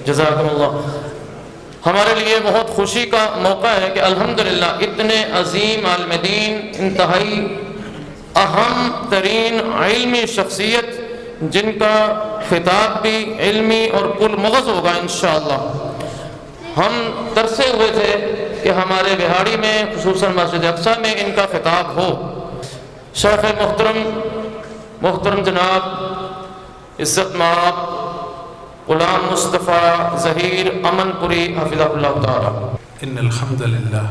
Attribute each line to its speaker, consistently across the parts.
Speaker 1: جزاکم اللہ۔ ہمارے لیے بہت خوشی کا موقع ہے کہ الحمدللہ اتنے عظیم عالم دین، انتہائی اہم ترین علمی شخصیت جن کا خطاب بھی علمی اور پُر مغز ہوگا انشاءاللہ، ہم ترسے ہوئے تھے کہ ہمارے بہاڑی میں خصوصاً مسجد اقصیٰ میں ان کا خطاب ہو۔ شیخ محترم جناب عزت مآب غلام مصطفیٰ ظہیر امن پوری حفظہ اللہ تعالی۔
Speaker 2: ان الحمد للہ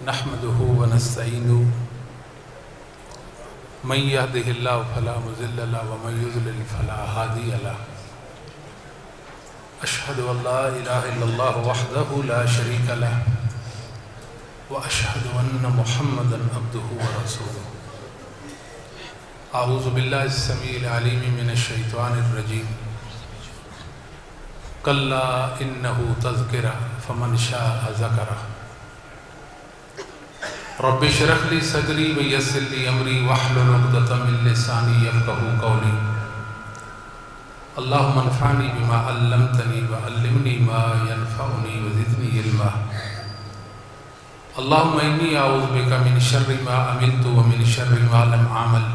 Speaker 2: نحمده ونستعینه من يهده الله فلا مضل له ومن يضلل فلا هادي له اشهد ان لا اله الا الله وحده لا شريك له واشهد ان محمدا عبده ورسوله اعوذ باللہ السمیع العلیم من الشیطان الرجیم کلا انہ تذکرہ فمن شاء ذکرہ رب اشرح لی صدری ویسر لی امری واحلل عقدۃ من لسانی یفقہوا قولی اللہم انفعنی بما علمتنی وعلمنی ما ینفعنی وزدنی علما اللہم انی اعوذ بک من شر ما عملت ومن شر ما لم اعمل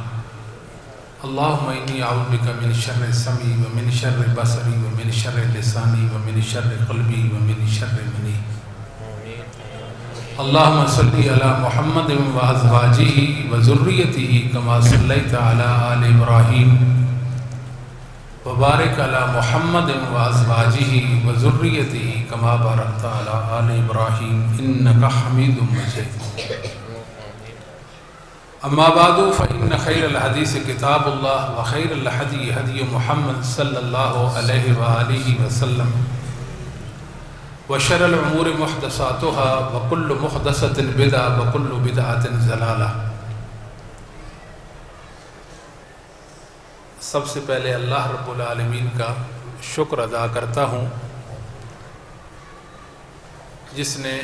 Speaker 2: اللہم انی اعوذ بک من شر سمعی ومن شر بصری ومن شر لسانی ومن شر قلبی ومن شر منی اللہم صلی علی محمد وازواجہ وذریتہ کما صلیت علی آل ابراہیم وبارک علی محمد وازواجہ وذریتہ کما بارکت علی آل ابراہیم انک حمید مجید۔ اما بعد فإن خیر الحدیث کتاب اللہ وخیر الہدی ہدی محمد صلی اللہ علیہ وآلہ وسلم وشر الامور محدثاتها وکل محدثۃ بدعہ وکل بدعۃ ضلالہ۔ سب سے پہلے اللہ رب العالمین کا شکر ادا کرتا ہوں جس نے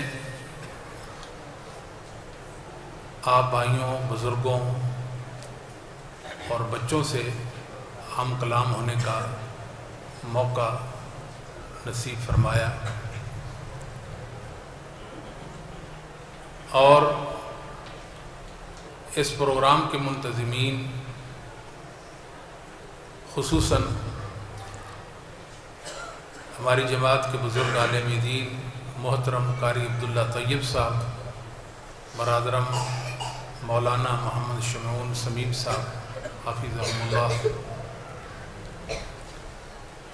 Speaker 2: آپ بھائیوں، بزرگوں اور بچوں سے ہم کلام ہونے کا موقع نصیب فرمایا، اور اس پروگرام کے منتظمین خصوصاً ہماری جماعت کے بزرگ عالم دین محترم قاری عبداللہ طیب صاحب، برادرم مولانا محمد شمعون سمیم صاحب حفظہم اللہ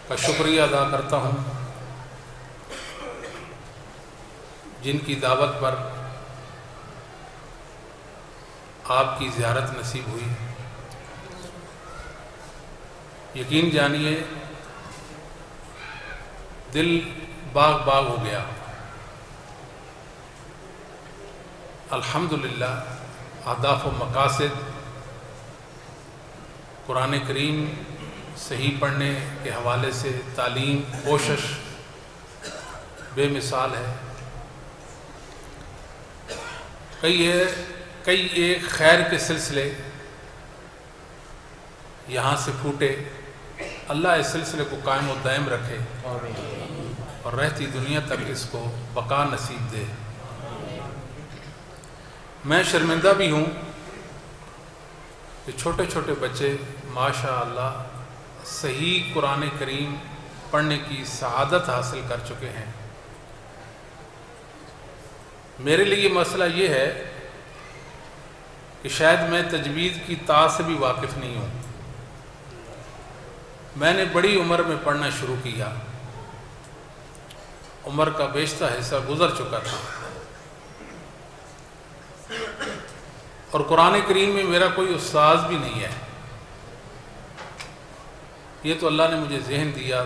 Speaker 2: کا شکریہ ادا کرتا ہوں جن کی دعوت پر آپ کی زیارت نصیب ہوئی۔ یقین جانیے دل باغ باغ ہو گیا۔ الحمدللہ اہداف و مقاصد قرآن کریم صحیح پڑھنے کے حوالے سے تعلیم، کوشش بے مثال ہے۔ کئی ایک خیر کے سلسلے یہاں سے پھوٹے، اللہ اس سلسلے کو قائم و دائم رکھے اور رہتی دنیا تک اس کو بقا نصیب دے۔ میں شرمندہ بھی ہوں کہ چھوٹے چھوٹے بچے ماشاء اللہ صحیح قرآن کریم پڑھنے کی سعادت حاصل کر چکے ہیں۔ میرے لیے مسئلہ یہ ہے کہ شاید میں تجوید کی تا سے بھی واقف نہیں ہوں۔ میں نے بڑی عمر میں پڑھنا شروع کیا، عمر کا بیشتر حصہ گزر چکا تھا، اور قرآن کریم میں میرا کوئی استاذ بھی نہیں ہے۔ یہ تو اللہ نے مجھے ذہن دیا،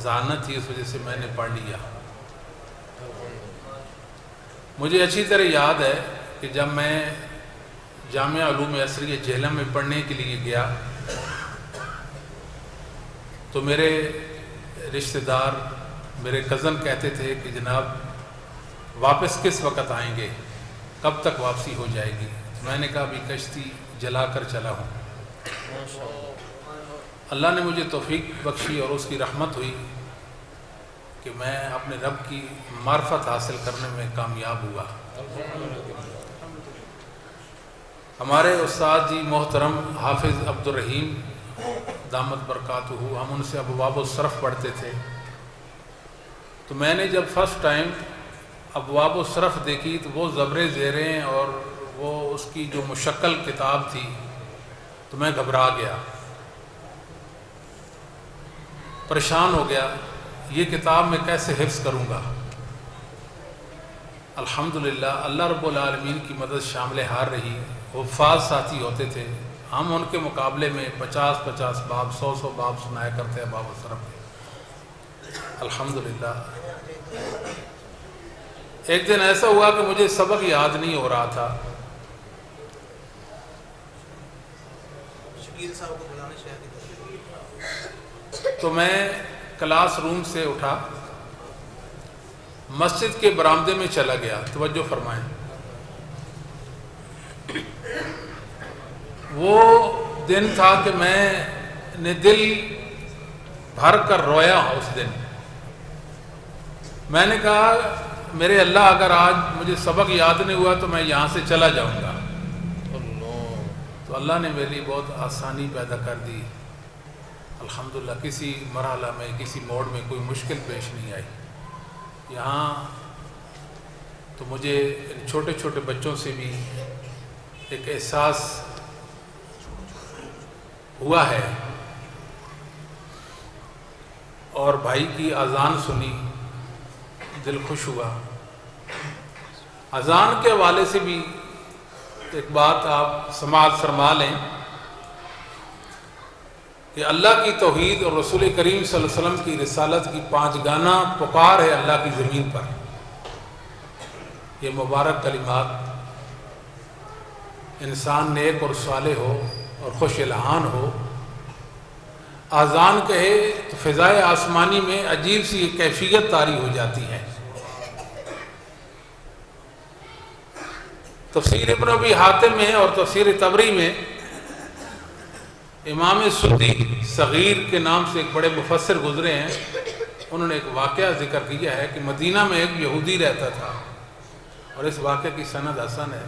Speaker 2: ذہانت تھی، اس وجہ سے میں نے پڑھ لیا۔ مجھے اچھی طرح یاد ہے کہ جب میں جامعہ علوم عصریہ جہلم میں پڑھنے کے لیے گیا تو میرے رشتہ دار، میرے کزن کہتے تھے کہ جناب واپس کس وقت آئیں گے، کب تک واپسی ہو جائے گی؟ میں نے کہا ابھی کشتی جلا کر چلا ہوں۔ اللہ نے مجھے توفیق بخشی اور اس کی رحمت ہوئی کہ میں اپنے رب کی معرفت حاصل کرنے میں کامیاب ہوا۔ ہمارے استاد جی محترم حافظ عبدالرحیم دامت برکاتہ، ہم ان سے ابواب الصرف پڑھتے تھے، تو میں نے جب فرسٹ ٹائم ابواب الصرف دیکھی تو وہ زبر زیریں اور وہ اس کی جو مشکل کتاب تھی تو میں گھبرا گیا، پریشان ہو گیا، یہ کتاب میں کیسے حفظ کروں گا۔ الحمدللہ اللہ رب العالمین کی مدد شامل حال رہی، حفاظ ساتھی ہوتے تھے، ہم ان کے مقابلے میں 50 باب 100 باب سنایا کرتے ہیں ابواب الصرف کے، الحمدللہ۔ ایک دن ایسا ہوا کہ مجھے سبق یاد نہیں ہو رہا تھا، تو میں کلاس روم سے اٹھا، مسجد کے برآمدے میں چلا گیا، توجہ فرمائیں۔ وہ دن تھا کہ میں نے دل بھر کر رویا اس دن۔ میں نے کہا میرے اللہ اگر آج مجھے سبق یاد نہیں ہوا تو میں یہاں سے چلا جاؤں گا۔ تو اللہ نے میرے لیے بہت آسانی پیدا کر دی، الحمدللہ۔ کسی مرحلہ میں کسی موڑ میں کوئی مشکل پیش نہیں آئی۔ یہاں تو مجھے ان چھوٹے چھوٹے بچوں سے بھی ایک احساس ہوا ہے، اور بھائی کی اذان سنی، دل خوش ہوا۔ اذان کے حوالے سے بھی ایک بات آپ سماعت فرما لیں کہ اللہ کی توحید اور رسول کریم صلی اللہ علیہ وسلم کی رسالت کی 5 گانا پکار ہے اللہ کی زمین پر۔ یہ مبارک کلمات، انسان نیک اور صالح ہو اور خوش الحان ہو، اذان کہے تو فضائے آسمانی میں عجیب سی ایک کیفیت طاری ہو جاتی ہے۔ تفسیر ابن ابی حاتم میں اور تفسیر طبری میں امام سدی صغیر کے نام سے ایک بڑے مفسر گزرے ہیں، انہوں نے ایک واقعہ ذکر کیا ہے کہ مدینہ میں ایک یہودی رہتا تھا، اور اس واقعے کی سند حسن ہے۔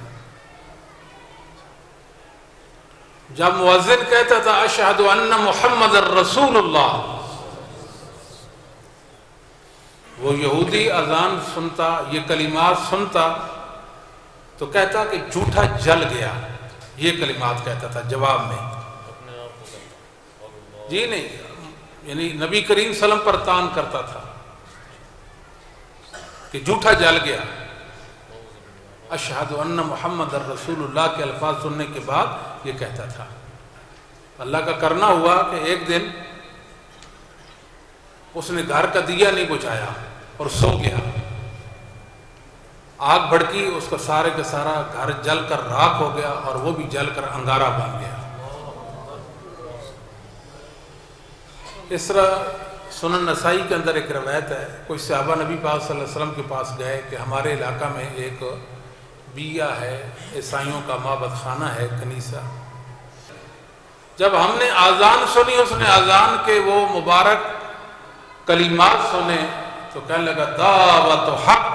Speaker 2: جب مؤذن کہتا تھا اشہد ان محمد رسول اللہ، وہ یہودی اذان سنتا، یہ کلمات سنتا تو کہتا کہ جھوٹا جل گیا، یہ کلمات کہتا تھا جواب میں۔ جی نہیں، یعنی نبی کریم صلی اللہ علیہ وسلم پر تان کرتا تھا کہ جھوٹا جل گیا۔ اشہد ان محمد رسول اللہ کے الفاظ سننے کے بعد یہ کہتا تھا۔ اللہ کا کرنا ہوا کہ ایک دن اس نے گھر کا دیا نہیں بجھایا اور سو گیا، آگ بھڑکی، اس کا سارے کا سارا گھر جل کر راکھ ہو گیا اور وہ بھی جل کر انگارہ بن گیا۔ اس طرح سنن نسائی کے اندر ایک روایت ہے، کوئی صحابہ نبی پاک صلی اللہ علیہ وسلم کے پاس گئے کہ ہمارے علاقہ میں ایک بیہ ہے، عیسائیوں کا معبد خانہ ہے، کنیسہ۔ جب ہم نے اذان سنی، اس نے اذان کے وہ مبارک کلمات سنے تو کہنے لگا دعوت حق،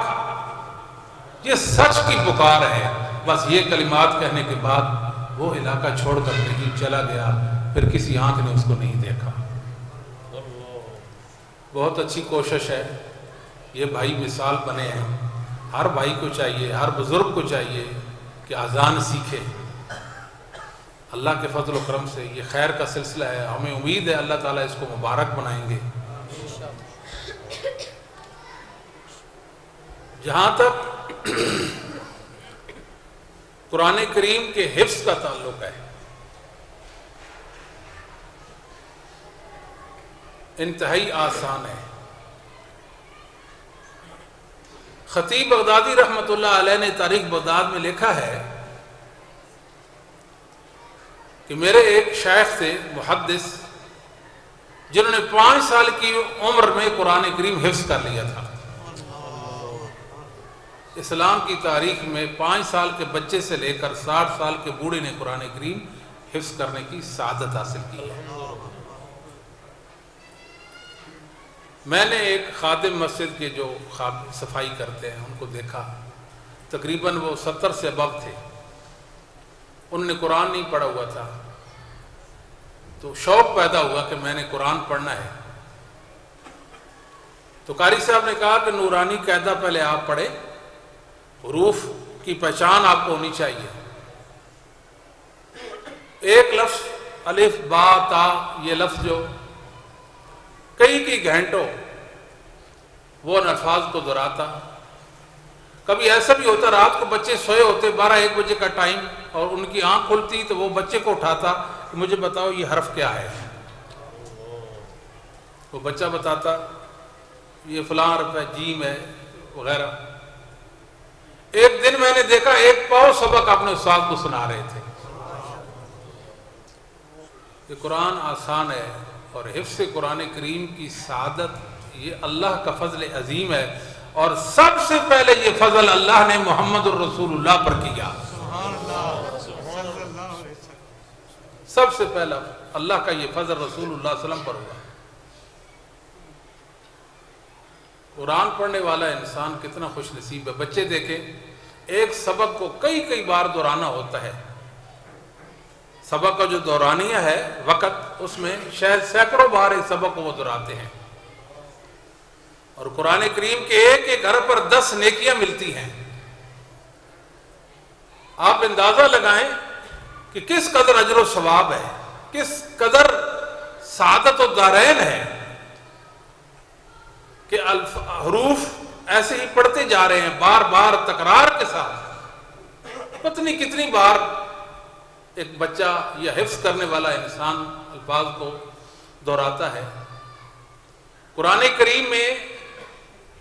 Speaker 2: یہ سچ کی پکار ہے۔ بس یہ کلمات کہنے کے بعد وہ علاقہ چھوڑ کر کہیں چلا گیا، پھر کسی آنکھ نے اس کو نہیں دیکھا۔ بہت اچھی کوشش ہے، یہ بھائی مثال بنے ہیں۔ ہر بھائی کو چاہیے، ہر بزرگ کو چاہیے کہ اذان سیکھے۔ اللہ کے فضل و کرم سے یہ خیر کا سلسلہ ہے، ہمیں امید ہے اللہ تعالیٰ اس کو مبارک بنائیں گے۔ جہاں تک قرآن کریم کے حفظ کا تعلق ہے، انتہائی آسان ہے۔ خطیب بغدادی رحمۃ اللہ علیہ نے تاریخ بغداد میں لکھا ہے کہ میرے ایک شیخ تھے محدث، جنہوں نے 5 سال کی عمر میں قرآن کریم حفظ کر لیا تھا۔ اسلام کی تاریخ میں 5 سال کے بچے سے لے کر 60 سال کے بوڑھے نے قرآن کریم حفظ کرنے کی سعادت حاصل کی ہے۔ میں نے ایک خادم مسجد کے جو صفائی کرتے ہیں ان کو دیکھا، تقریباً وہ 70 سے ابو تھے، انہوں نے قرآن نہیں پڑھا ہوا تھا، تو شوق پیدا ہوا کہ میں نے قرآن پڑھنا ہے۔ تو قاری صاحب نے کہا کہ نورانی قاعدہ پہلے آپ پڑھیں، حروف کی پہچان آپ کو ہونی چاہیے، ایک لفظ الف با تا، یہ لفظ جو کئی گھنٹوں وہ ان الفاظ کو دہراتا۔ کبھی ایسا بھی ہوتا رات کو بچے سوئے ہوتے 12-1 بجے کا ٹائم، اور ان کی آنکھ کھلتی تو وہ بچے کو اٹھاتا کہ مجھے بتاؤ یہ حرف کیا ہے، وہ بچہ بتاتا یہ فلاں حرف ہے، جیم ہے وغیرہ۔ ایک دن میں نے دیکھا ایک پاؤ سبق اپنے استاد کو سنا رہے تھے۔ یہ قرآن آسان ہے، اور حفظ قرآن کریم کی سعادت یہ اللہ کا فضل عظیم ہے، اور سب سے پہلے یہ فضل اللہ نے محمد الرسول اللہ پر کیا۔ سب سے پہلا اللہ کا یہ فضل رسول اللہ صلی اللہ علیہ وسلم پر ہوا۔ قرآن پڑھنے والا انسان کتنا خوش نصیب ہے۔ بچے دیکھیں، ایک سبق کو کئی بار دہرانا ہوتا ہے، سبق کا جو دورانیہ ہے وقت، اس میں شاید سینکڑوں بار اس سبق کو وہ دہراتے ہیں، اور قرآن کریم کے ایک حرف پر 10 نیکیاں ملتی ہیں۔ آپ اندازہ لگائیں کہ کس قدر اجر و ثواب ہے، کس قدر سعادت و دارین ہے کہ حروف ایسے ہی پڑھتے جا رہے ہیں بار بار تکرار کے ساتھ۔ پتہ نہیں کتنی بار ایک بچہ یا حفظ کرنے والا انسان الفاظ کو دہراتا ہے۔ قرآن کریم میں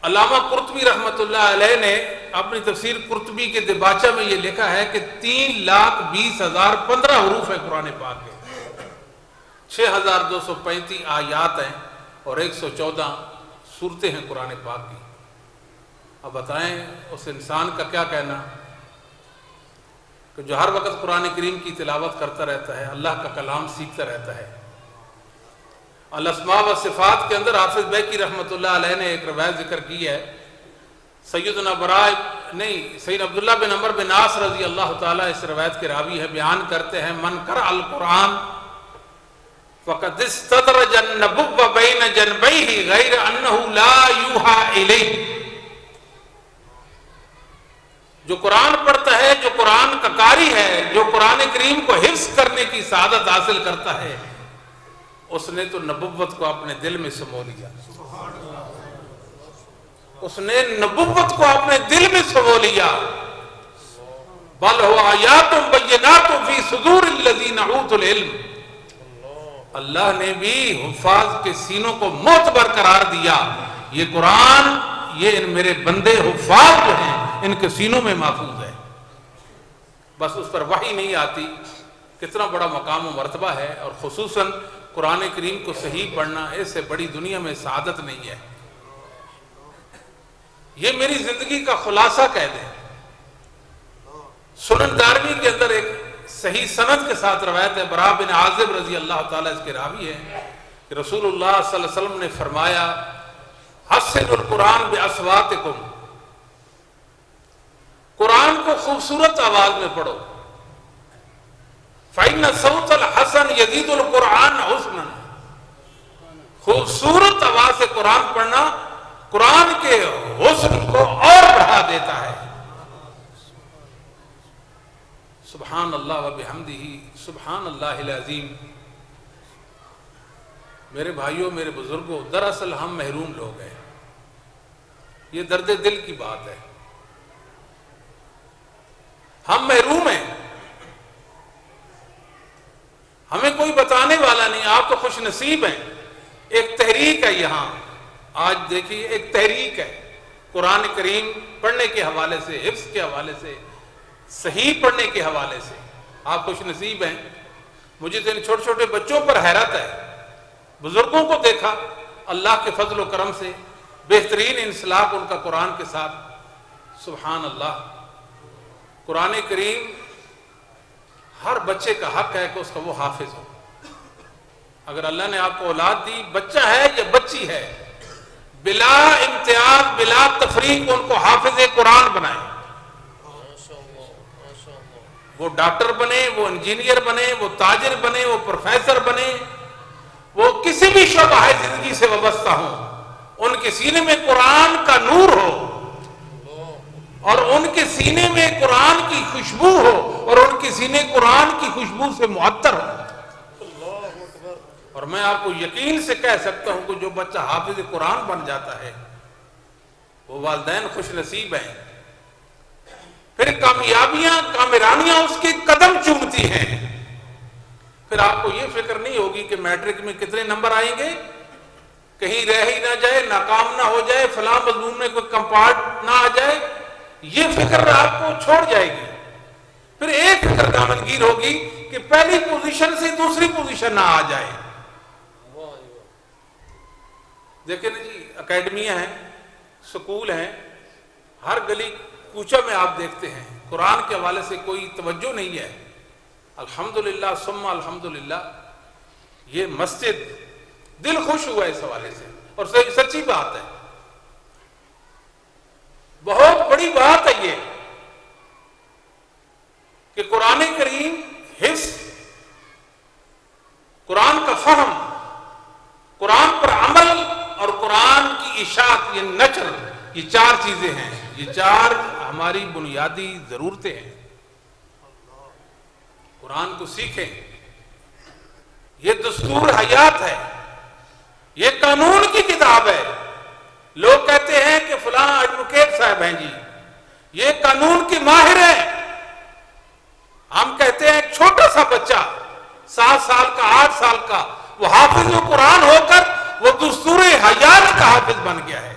Speaker 2: علامہ قرطبی رحمۃ اللہ علیہ نے اپنی تفسیر قرطبی کے دباچہ میں یہ لکھا ہے کہ 3,20,015 حروف ہیں قرآن پاک کے، 6,235 آیات ہیں، اور 114 صورتیں ہیں قرآن پاک کی۔ اب بتائیں اس انسان کا کیا کہنا کہ جو ہر وقت قرآن کریم کی تلاوت کرتا رہتا ہے، اللہ کا کلام سیکھتا رہتا ہے۔ الاسماء و صفات کے اندر حافظ بیکی رحمۃ اللہ علیہ نے ایک روایت ذکر کی ہے، سید عبداللہ بن عمر بن عاص رضی اللہ تعالیٰ اس روایت کے راوی ہے، بیان کرتے ہیں من قرأ القرآن فقد استدرج النبوة بین جنبیہ غیر انہ لا یوحى الیہ۔ جو قرآن پڑھتا ہے، جو قرآن کا قاری ہے، جو قرآن کریم کو حفظ کرنے کی سعادت حاصل کرتا ہے، اس نے تو نبوت کو اپنے دل میں سمو لیا، اس نے نبوت کو اپنے دل میں سمو لیا۔ بل هو آیات بینات فی صدور الذین اوتوا العلم، اللہ نے بھی حفاظ کے سینوں کو معتبر قرار دیا۔ یہ قرآن، یہ میرے بندے حفاظ جو ہیں ان کے سینوں میں محفوظ ہے، بس اس پر وحی نہیں آتی۔ کتنا بڑا مقام و مرتبہ ہے، اور خصوصاً قرآن کریم کو صحیح پڑھنا، اس سے بڑی دنیا میں سعادت نہیں ہے۔ یہ میری زندگی کا خلاصہ کہہ دیں۔ سنن دارمی کے اندر ایک صحیح سند کے ساتھ روایت ہے، براء بن عازب رضی اللہ تعالیٰ اس کے راوی ہے کہ رسول اللہ صلی اللہ علیہ وسلم نے فرمایا حسنوا القرآن باصواتکم، قرآن کو خوبصورت آواز میں پڑھو، فإن صوت الحسن یزید القرآن حسنا، خوبصورت آواز سے قرآن پڑھنا قرآن کے حسن کو اور بڑھا دیتا ہے۔ سبحان اللہ و بحمدہ سبحان اللہ العظیم۔ میرے بھائیوں، میرے بزرگوں، دراصل ہم محروم لوگ ہیں، یہ درد دل کی بات ہے، ہم محروم ہیں، ہمیں کوئی بتانے والا نہیں۔ آپ تو خوش نصیب ہیں، ایک تحریک ہے یہاں، آج دیکھیے ایک تحریک ہے قرآن کریم پڑھنے کے حوالے سے، حفظ کے حوالے سے، صحیح پڑھنے کے حوالے سے، آپ خوش نصیب ہیں۔ مجھے تو ان چھوٹے چھوٹے بچوں پر حیرت ہے، بزرگوں کو دیکھا اللہ کے فضل و کرم سے بہترین انسلاک ان کا قرآن کے ساتھ، سبحان اللہ۔ قرآن کریم ہر بچے کا حق ہے کہ اس کا وہ حافظ ہو۔ اگر اللہ نے آپ کو اولاد دی، بچہ ہے یا بچی ہے، بلا امتیاز بلا تفریق ان کو حافظ قرآن بنائیں. وہ ڈاکٹر بنے، وہ انجینئر بنے، وہ تاجر بنے، وہ پروفیسر بنے، وہ کسی بھی شعبہ زندگی سے وابستہ ہوں، ان کے سینے میں قرآن کا نور ہو اور ان کے سینے میں قرآن کی خوشبو ہو اور ان کے سینے قرآن کی خوشبو سے معطر ہو. اور میں آپ کو یقین سے کہہ سکتا ہوں کہ جو بچہ حافظ قرآن بن جاتا ہے وہ والدین خوش نصیب ہیں. پھر کامیابیاں کامرانیاں اس کے قدم چومتی ہیں. پھر آپ کو یہ فکر نہیں ہوگی کہ میٹرک میں کتنے نمبر آئیں گے، کہیں رہ ہی نہ جائے، ناکام نہ ہو جائے، فلاں مضمون میں کوئی کمپارٹ نہ آ جائے. یہ فکر آپ کو چھوڑ جائے گی. پھر ایک فکر دامنگیر ہوگی کہ پہلی پوزیشن سے دوسری پوزیشن نہ آ جائے. دیکھیں نا جی، اکیڈمیاں ہیں، سکول ہیں، ہر گلی کوچہ میں آپ دیکھتے ہیں قرآن کے حوالے سے کوئی توجہ نہیں ہے. الحمدللہ ثم الحمدللہ، یہ مسجد دل خوش ہوا اس حوالے سے، اور سچی بات ہے، بہت بڑی بات ہے یہ کہ قرآن کریم حفظ، قرآن کا فہم، قرآن پر عمل اور قرآن کی اشاعت، یہ نشر، یہ چار چیزیں ہیں، یہ چار ہماری بنیادی ضرورتیں ہیں. قرآن کو سیکھیں، یہ دستور حیات ہے، یہ قانون کی کتاب ہے. لوگ کہتے ہیں کہ فلاں ایڈوکیٹ صاحب ہیں جی، یہ قانون کی ماہر ہے. ہم کہتے ہیں ایک چھوٹا سا بچہ 7 سال کا 8 سال کا وہ حافظ قرآن ہو کر وہ دستور حیات کا حافظ بن گیا ہے.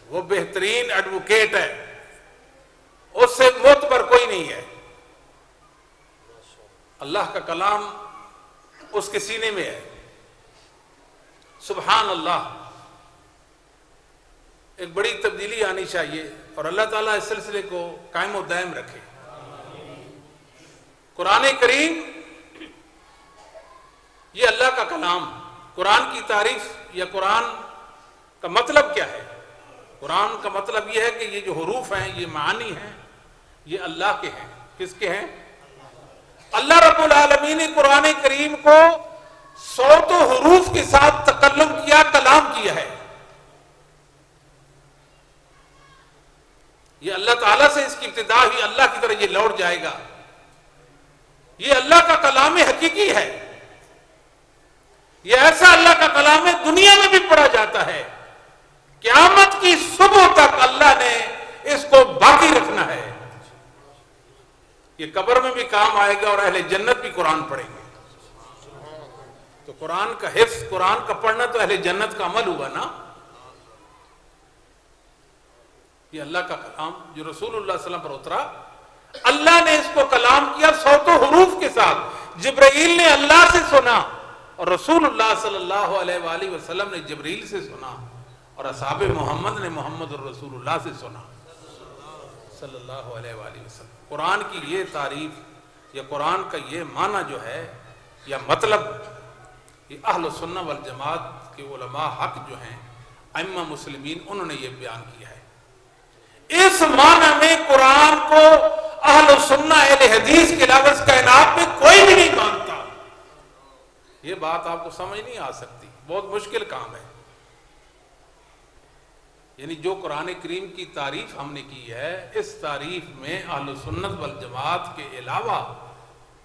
Speaker 2: وہ بہترین ایڈوکیٹ ہے، اس سے معتبر کوئی نہیں ہے. اللہ کا کلام اس کے سینے میں ہے. سبحان اللہ. ایک بڑی تبدیلی آنی چاہیے اور اللہ تعالیٰ اس سلسلے کو قائم و دائم رکھے. قرآن کریم یہ اللہ کا کلام. قرآن کی تعریف یا قرآن کا مطلب کیا ہے؟ قرآن کا مطلب یہ ہے کہ یہ جو حروف ہیں، یہ معانی ہیں، یہ اللہ کے ہیں. کس کے ہیں؟ اللہ رب العالمین نے قرآن کریم کو 100 حروف کے ساتھ تکلم کیا، کلام کیا ہے. یہ اللہ تعالیٰ سے اس کی ابتدا ہوئی، اللہ کی طرح یہ لوٹ جائے گا. یہ اللہ کا کلام حقیقی ہے. یہ ایسا اللہ کا کلام ہے دنیا میں بھی پڑھا جاتا ہے. قیامت کی صبح تک اللہ نے اس کو باقی رکھنا ہے. یہ قبر میں بھی کام آئے گا اور اہل جنت بھی قرآن پڑھیں گے. تو قرآن کا حفظ، قرآن کا پڑھنا تو اہل جنت کا عمل ہوا نا. یہ اللہ کا کلام جو رسول اللہ صلی اللہ علیہ وسلم پر اترا، اللہ نے اس کو کلام کیا 100 حروف کے ساتھ. جبرائیل نے اللہ سے سنا اور رسول اللہ صلی اللہ علیہ وآلہ وسلم نے جبرائیل سے سنا اور اصحاب محمد نے محمد الرسول اللہ سے سنا صلی اللہ علیہ وآلہ وسلم. قرآن کی یہ تعریف یا قرآن کا یہ معنی جو ہے یا مطلب، یہ اہل سنہ والجماعت کے علماء حق جو ہیں، ائمہ مسلمین، انہوں نے یہ بیان کیا ہے. اس معنی میں قرآن کو اہل سنہ اہل حدیث کے علاوہ اس کائنات میں کوئی بھی نہیں مانتا. یہ بات آپ کو سمجھ نہیں آ سکتی، بہت مشکل کام ہے. یعنی جو قرآن کریم کی تعریف ہم نے کی ہے، اس تعریف میں اہل سنت والجماعت کے علاوہ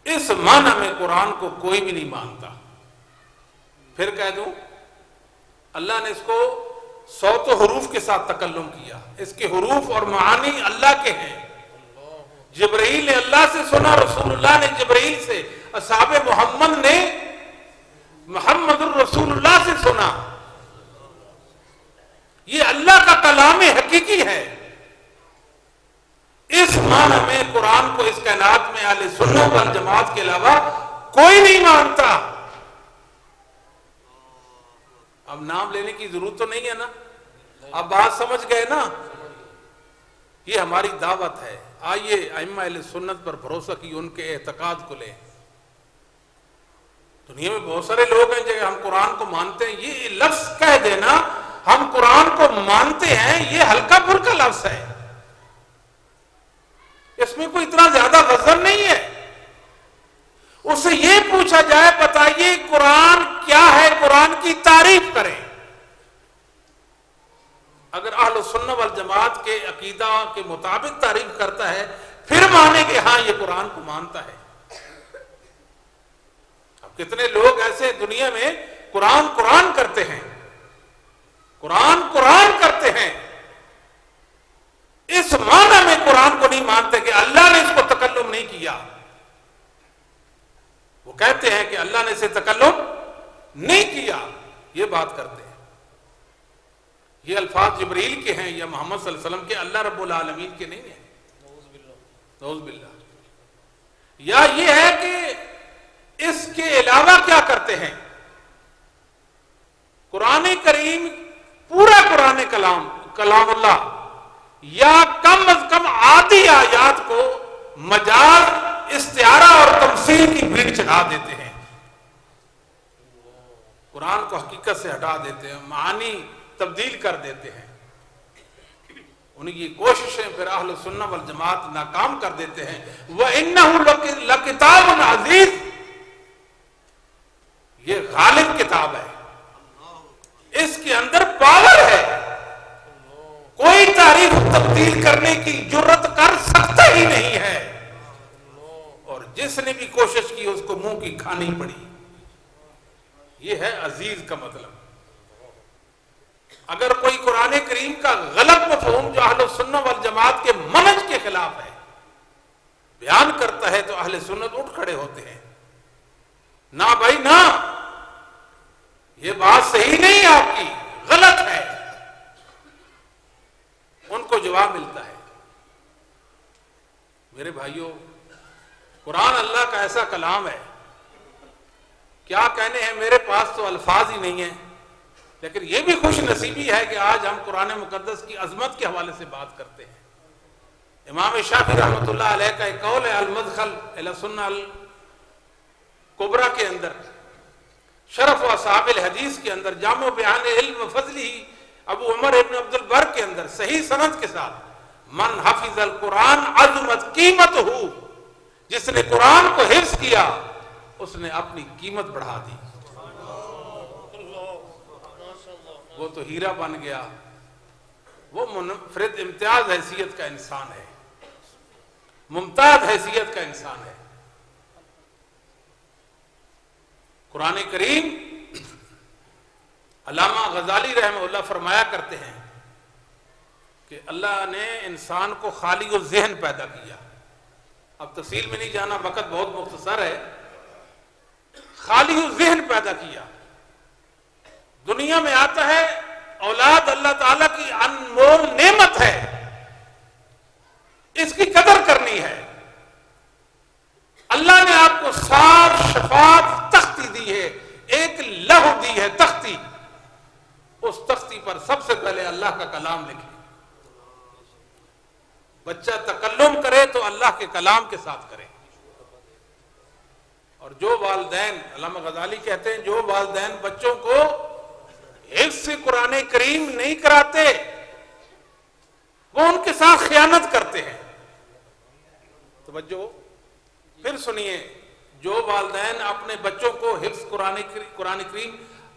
Speaker 2: اس معنی میں قرآن کو کوئی بھی نہیں مانتا. پھر کہہ دوں اللہ نے اس کو 100 حروف کے ساتھ تکلم کیا. اس کے حروف اور معانی اللہ کے ہیں. جبرائیل نے اللہ سے سنا، رسول اللہ نے جبرائیل سے، اصحاب محمد نے محمد الرسول اللہ سے سنا. یہ اللہ کا کلام حقیقی ہے. اس معنی میں قرآن کو اس کائنات میں اہل سنت والجماعت کے علاوہ کوئی نہیں مانتا. اب نام لینے کی ضرورت تو نہیں ہے نا، اب بات سمجھ گئے نا. یہ ہماری دعوت ہے. آئیے ائمہ اہل سنت پر بھروسہ کی، ان کے اعتقاد کو لیں. دنیا میں بہت سارے لوگ ہیں جو ہم قرآن کو مانتے ہیں، یہ لفظ کہہ دینا
Speaker 3: مانتے ہیں یہ ہلکا پھلکا لفظ ہے، اس میں کوئی اتنا زیادہ وزن نہیں ہے. اس سے یہ پوچھا جائے بتائیے قرآن کیا ہے، قرآن کی تعریف کریں. اگر اہل سنہ والجماعت کے عقیدہ کے مطابق تعریف کرتا ہے پھر مانے کہ ہاں یہ قرآن کو مانتا ہے. اب کتنے لوگ ایسے دنیا میں قرآن قرآن کرتے ہیں، قرآن قرآن کرتے ہیں، اس معنی میں قرآن کو نہیں مانتے کہ اللہ نے اس کو تکلم نہیں کیا. وہ کہتے ہیں کہ اللہ نے اسے تکلم نہیں کیا، یہ بات کرتے ہیں. یہ الفاظ جبریل کے ہیں یا محمد صلی اللہ علیہ وسلم کے، اللہ رب العالمین کے نہیں ہیں. نعوذ باللہ. یا یہ ہے کہ اس کے علاوہ کیا کرتے ہیں، قرآن کریم پورا قرآن کلام اللہ یا کم از کم آدھی آیات کو مجاز، استعارہ اور تمثیل کی بھیڑ چڑھا دیتے ہیں. قرآن کو حقیقت سے ہٹا دیتے ہیں، معانی تبدیل کر دیتے ہیں. ان کی کوششیں پھر اہل سنہ والجماعت ناکام کر دیتے ہیں. وَإِنَّهُ لَكِتَابٌ عَزِيزٌ، یہ غالب کتاب ہے، اس کے اندر پاور ہے، کوئی تاریخ تبدیل کرنے کی جرت کر سکتا ہی نہیں ہے، اور جس نے بھی کوشش کی اس کو منہ کی کھانی پڑی. یہ ہے عزیز کا مطلب. اگر کوئی قرآن کریم کا غلط مفہوم جو اہل سنہ والجماعت کے منہج کے خلاف ہے بیان کرتا ہے تو اہل سنت اٹھ کھڑے ہوتے ہیں، نہ بھائی نہ، یہ بات صحیح نہیں آپ کی، غلط ہے. ان کو جواب ملتا ہے. میرے بھائیوں، قرآن اللہ کا ایسا کلام ہے، کیا کہنے ہیں، میرے پاس تو الفاظ ہی نہیں ہیں. لیکن یہ بھی خوش نصیبی ہے کہ آج ہم قرآن مقدس کی عظمت کے حوالے سے بات کرتے ہیں. امام شافعی رحمۃ اللہ علیہ کا ایک قول ہے المدخل الی السنہ الکبریٰ کے اندر، شرف و اصحاب الحدیث کے اندر، جامع بیان علم و فضلہ ابو عمر ابن عبد البر کے اندر صحیح سند کے ساتھ، من حفظ القرآن عظمت قیمتہ، جس نے قرآن کو حفظ کیا اس نے اپنی قیمت بڑھا دی. وہ تو ہیرا بن گیا، وہ منفرد امتیاز حیثیت کا انسان ہے، ممتاز حیثیت کا انسان ہے. قرآن کریم، علامہ غزالی رحمہ اللہ فرمایا کرتے ہیں کہ اللہ نے انسان کو خالی الذہن پیدا کیا. اب تفصیل میں نہیں جانا، وقت بہت مختصر ہے. خالی الذہن پیدا کیا. دنیا میں آتا ہے اولاد اللہ تعالیٰ کی انمول نعمت ہے، اس کی قدر کرنی ہے. اللہ نے آپ کو صاف شفاف تختی دی ہے، ایک لوح دی ہے تختی. اس تختی پر سب سے پہلے اللہ کا کلام لکھیں. بچہ تکلم کرے تو اللہ کے کلام کے ساتھ کرے. اور جو والدین، علامہ غزالی کہتے ہیں، جو والدین بچوں کو حفظ قرآن کریم نہیں کراتے وہ ان کے ساتھ خیانت کرتے ہیں. توجہ، پھر سنیے، جو والدین اپنے بچوں کو حفظ قرآن کریم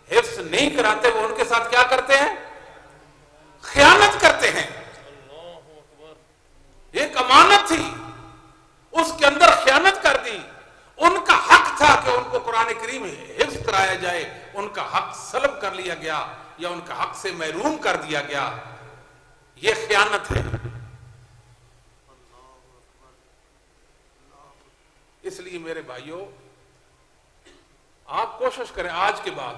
Speaker 3: حفظ نہیں کراتے وہ ان کے ساتھ کیا کرتے ہیں؟ خیانت کرتے ہیں. ایک امانت تھی، اس کے اندر خیانت کر دی. ان کا حق تھا کہ ان کو قرآن کریم حفظ کرایا جائے، ان کا حق سلب کر لیا گیا یا ان کا حق سے محروم کر دیا گیا. یہ خیانت ہے. اس لیے میرے بھائیوں، آپ کوشش کریں آج کے بعد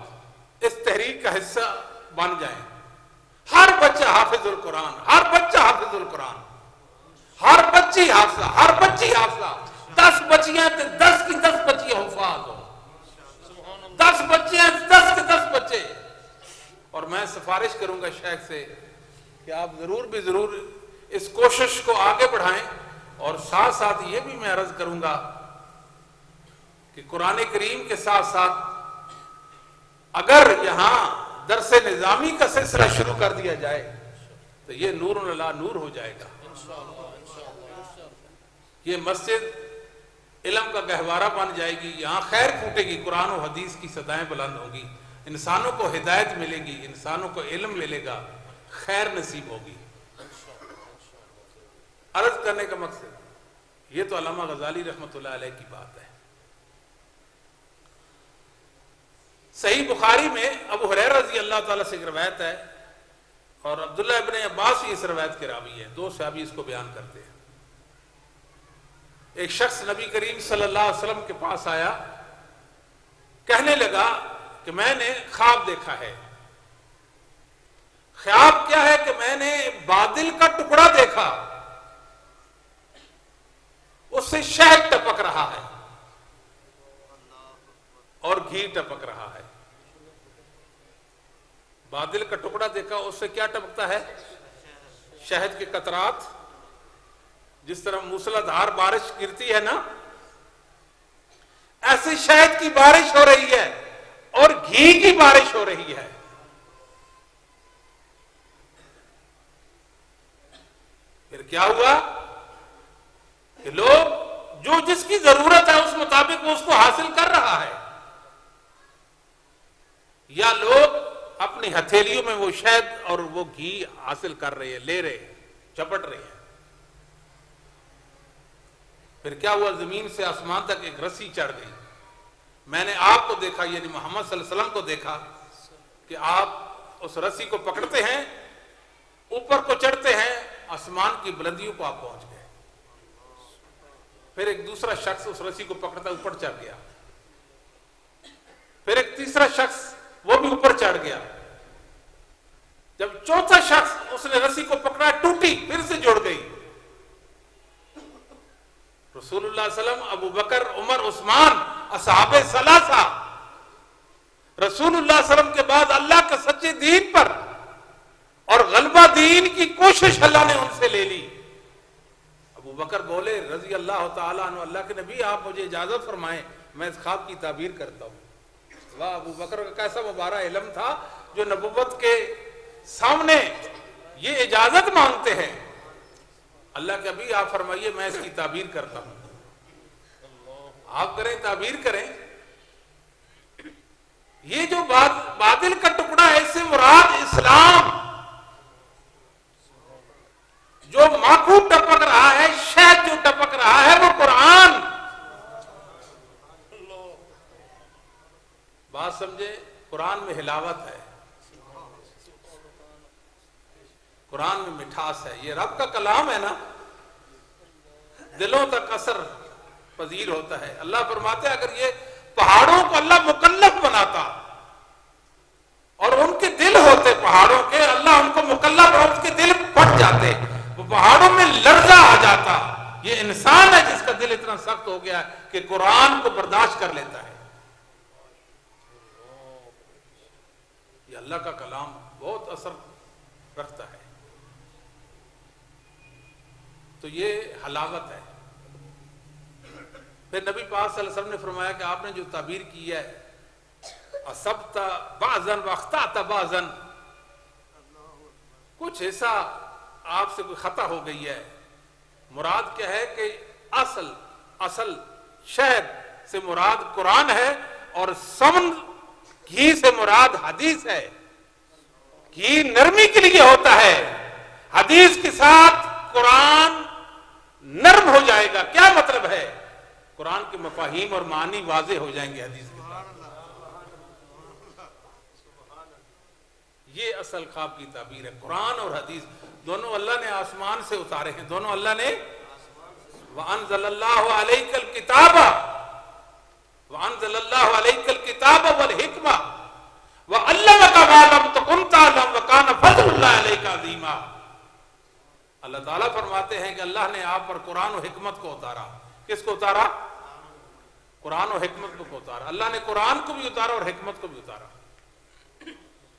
Speaker 3: اس تحریک کا حصہ بن جائیں. ہر بچہ حافظ القرآن، ہر بچہ حافظ القرآن، ہر بچی حافظہ، ہر بچی حافظہ. 10 بچیاں تو 10 کی 10 بچیاں حفاظ ہو، 10 بچیاں 10 کے 10 بچے. اور میں سفارش کروں گا شیخ سے کہ آپ ضرور اس کوشش کو آگے بڑھائیں. اور ساتھ ساتھ یہ بھی میں عرض کروں گا کہ قرآن کریم کے ساتھ ساتھ اگر یہاں درس نظامی کا سلسلہ شروع کر دیا جائے تو یہ نور علی نور ہو جائے گا. یہ مسجد علم کا گہوارہ بن جائے گی. یہاں خیر پھوٹے گی, قرآن و حدیث کی صدائیں بلند ہوں گی, انسانوں کو ہدایت ملے گی, انسانوں کو علم ملے گا, خیر نصیب ہوگی. عرض کرنے کا مقصد یہ تو علامہ غزالی رحمۃ اللہ علیہ کی بات ہے. صحیح بخاری میں ابو ہریرہ رضی اللہ تعالیٰ سے ایک روایت ہے, اور عبداللہ ابن عباس اس روایت کے راوی ہیں, دو صحابی اس کو بیان کرتے ہیں. ایک شخص نبی کریم صلی اللہ علیہ وسلم کے پاس آیا, کہنے لگا کہ میں نے خواب دیکھا ہے. خواب کیا ہے کہ میں نے بادل کا ٹکڑا دیکھا, اس سے شہد ٹپک رہا ہے اور گھی ٹپک رہا ہے. بادل کا ٹکڑا دیکھا, اس سے کیا ٹپکتا ہے؟ شہد کے قطرات. جس طرح موسلا دھار بارش گرتی ہے نا, ایسے شہد کی بارش ہو رہی ہے اور گھی کی بارش ہو رہی ہے. پھر کیا ہوا کہ لوگ جو جس کی ضرورت ہے اس مطابق وہ اس کو حاصل کر رہا ہے, یا لوگ اپنی ہتھیلیوں میں وہ شہد اور وہ گھی حاصل کر رہے ہیں, لے رہے ہیں, چپٹ رہے ہیں. پھر کیا ہوا, زمین سے آسمان تک ایک رسی چڑھ گئی. میں نے آپ کو دیکھا, یعنی محمد صلی اللہ علیہ وسلم کو دیکھا کہ آپ اس رسی کو پکڑتے ہیں, اوپر کو چڑھتے ہیں, آسمان کی بلندیوں کو آپ پہنچ گئے. پھر ایک دوسرا شخص اس رسی کو پکڑتا اوپر چڑھ گیا. پھر ایک تیسرا شخص وہ بھی اوپر چڑھ گیا. جب چوتھا شخص اس نے رسی کو پکڑا, ٹوٹی, پھر سے جڑ گئی. رسول اللہ صلی اللہ علیہ وسلم, ابو بکر, عمر, عثمان, اصحاب ثلاثہ, رسول اللہ صلی اللہ علیہ وسلم کے بعد اللہ کے سچے دین پر اور غلبہ دین کی کوشش اللہ نے ان سے لے لی. ابو بکر بولے رضی اللہ تعالیٰ عنہ, اللہ کے نبی آپ مجھے اجازت فرمائیں, میں اس خواب کی تعبیر کرتا ہوں. واہ, ابو بکر کا کیسا مبارک علم تھا جو نبوت کے سامنے یہ اجازت مانگتے ہیں. اللہ کے نبی آپ فرمائیے میں اس کی تعبیر کرتا ہوں. آپ کریں, تعبیر کریں. یہ جو بادل کا ٹکڑا ہے, اس سے مراد اسلام. جو ماکھو ٹپک رہا ہے, شہد جو ٹپک رہا ہے, وہ قرآن. بات سمجھے, قرآن میں حلاوت ہے, قرآن میں مٹھاس ہے. یہ رب کا کلام ہے نا, دلوں تک اثر پذیر ہوتا ہے. اللہ فرماتے ہیں اگر یہ پہاڑوں کو اللہ مکلف بناتا اور ان کے دل ہوتے پہاڑوں کے, اللہ ان کو مکلف اور اس کے دل پھٹ جاتے, وہ پہاڑوں میں لرزہ آ جاتا. یہ انسان ہے جس کا دل اتنا سخت ہو گیا کہ قرآن کو برداشت کر لیتا ہے. یہ اللہ کا کلام بہت اثر رکھتا ہے. تو یہ حلاوت ہے. پھر نبی پاک صلی اللہ علیہ وسلم نے فرمایا کہ آپ نے جو تعبیر کی ہے, اصبت بعضاً واخطأت بعضاً, کچھ ایسا آپ سے کوئی خطا ہو گئی ہے. مراد کیا ہے کہ اصل شہد سے مراد قرآن ہے, اور سمن گھی سے مراد حدیث ہے. گھی نرمی کے لیے ہوتا ہے, حدیث کے ساتھ قرآن نرم ہو جائے گا. کیا مطلب ہے؟ قرآن کے مفاہیم اور معنی واضح ہو جائیں گے حدیث کے ساتھ. یہ اصل خواب کی تعبیر ہے. قرآن اور حدیث دونوں اللہ نے آسمان سے اتارے ہیں, دونوں اللہ نے. وَأَنزَلَ اللَّهُ عَلَيْكَ الْكِتَابَ وَأَنزَلَ اللَّهُ عَلَيْكَ الْكِتَابَ وَالْحِكْمَةَ وَعَلَّمَكَ مَا لَمْ تَكُنْ تَعْلَمْ وَكَانَ فَضْلُ اللَّهِ عَلَيْكَ عَظِيمًا. اللہ تعالیٰ فرماتے ہیں کہ اللہ نے آپ پر قرآن و حکمت کو اتارا. کس کو اتارا؟ قرآن و حکمت کو اتارا. اللہ نے قرآن کو بھی اتارا اور حکمت کو بھی اتارا.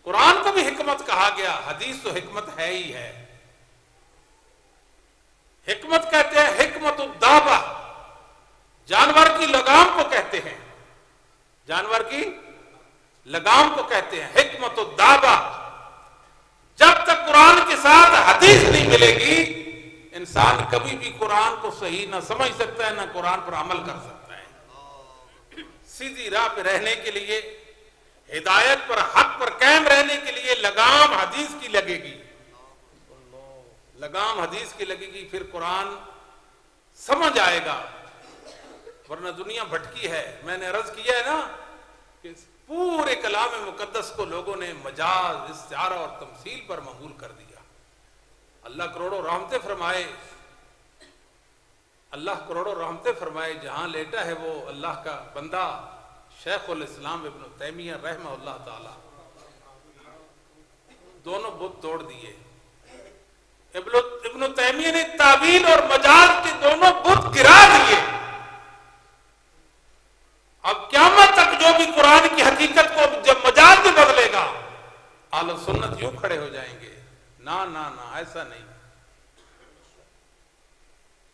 Speaker 3: قرآن کو بھی حکمت کہا گیا, حدیث تو حکمت ہے ہی ہے. حکمت کہتے ہیں حکمت الدابہ, جانور کی لگام کو کہتے ہیں. جانور کی لگام کو کہتے ہیں، حکمت الدعوہ۔ جب تک قرآن کے ساتھ حدیث نہیں ملے گی انسان کبھی بھی قرآن کو صحیح نہ سمجھ سکتا ہے نہ قرآن پر عمل کر سکتا ہے۔ سیدھی راہ پہ رہنے کے لیے، ہدایت پر، حق پر قائم رہنے کے لیے لگام حدیث کی لگے گی، لگام حدیث کی لگے گی، پھر قرآن سمجھ آئے گا، ورنہ دنیا بھٹکی ہے۔ میں نے عرض کیا ہے نا کہ پورے کلام مقدس کو لوگوں نے مجاز، استعارہ اور تمثیل پر معمول کر دیا۔ اللہ کروڑوں رحمتیں فرمائے، اللہ کروڑوں رحمتیں فرمائے، جہاں لیٹا ہے وہ اللہ کا بندہ شیخ الاسلام ابن تیمیہ رحمہ اللہ تعالی، دونوں بت توڑ دیے۔ ابن تیمیہ نے تعویل اور مجاز کے دونوں بت گرا دیے۔ اب قیامت تک جو بھی قرآن کی حقیقت کو جب مجاز میں بدلے گا اہل سنت یوں کھڑے ہو جائیں گے، نہ نہ نہ ایسا نہیں۔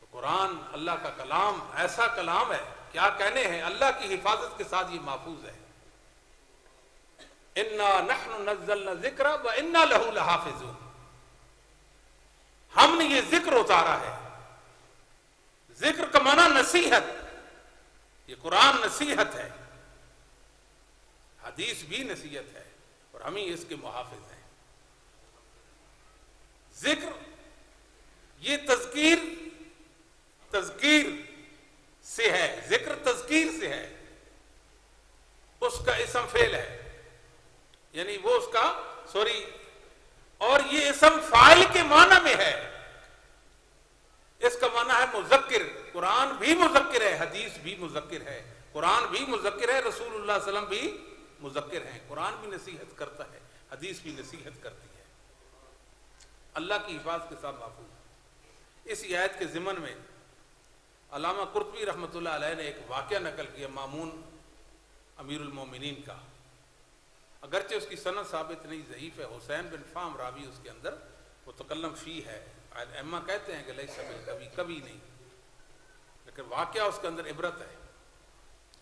Speaker 3: تو قرآن اللہ کا کلام ایسا کلام ہے، کیا کہنے ہیں، اللہ کی حفاظت کے ساتھ یہ محفوظ ہے۔ اِنَّا نَحْنُ نَزَّلْنَا الذِّكْرَ وَإِنَّا لَهُ لَحَافِظُونَ، ہم نے یہ ذکر اتارا ہے۔ ذکر کا معنی نصیحت، یہ قرآن نصیحت ہے، حدیث بھی نصیحت ہے، اور ہم ہی اس کے محافظ ہیں۔ ذکر یہ تذکیر سے ہے، ذکر تذکیر سے ہے، اس کا اسم فعل ہے، یعنی وہ اس کا اور یہ اسم فاعل کے معنی میں ہے۔ اس کا معنی ہے مذکر، قرآن بھی مذکر ہے، حدیث بھی مذکر ہے، قرآن بھی مذکر ہے، رسول اللہ صلی اللہ علیہ وسلم بھی مذکر ہیں، قرآن بھی نصیحت کرتا ہے، حدیث بھی نصیحت کرتی ہے، اللہ کی حفاظت کے ساتھ محفوظ۔ اس آیت کے ضمن میں علامہ قرطبی رحمۃ اللہ علیہ نے ایک واقعہ نقل کیا مامون امیر المومنین کا، اگرچہ اس کی سند ثابت نہیں، ضعیف ہے، حسین بن فام راوی اس کے اندر متکلم فی ہے، ائمہ کہتے ہیں کہ لیس بالقوی، کبھی نہیں، لیکن واقعہ اس کے اندر عبرت ہے۔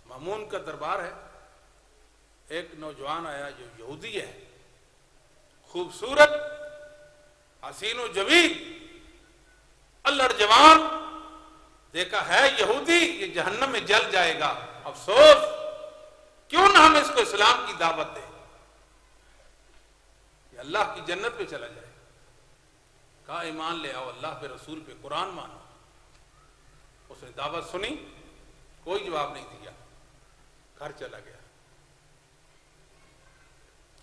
Speaker 3: مامون کا دربار ہے، ایک نوجوان آیا جو یہودی ہے، خوبصورت، حسین و جمیل، الڑ جوان، دیکھا ہے یہودی، یہ جہنم میں جل جائے گا، افسوس کیوں نہ ہم اس کو اسلام کی دعوت دیں، یہ اللہ کی جنت پہ چلا جائے۔ کہا ایمان لے آؤ، اللہ پہ، رسول پہ، قرآن مانو۔ اس نے دعوت سنی، کوئی جواب نہیں دیا، گھر چلا گیا۔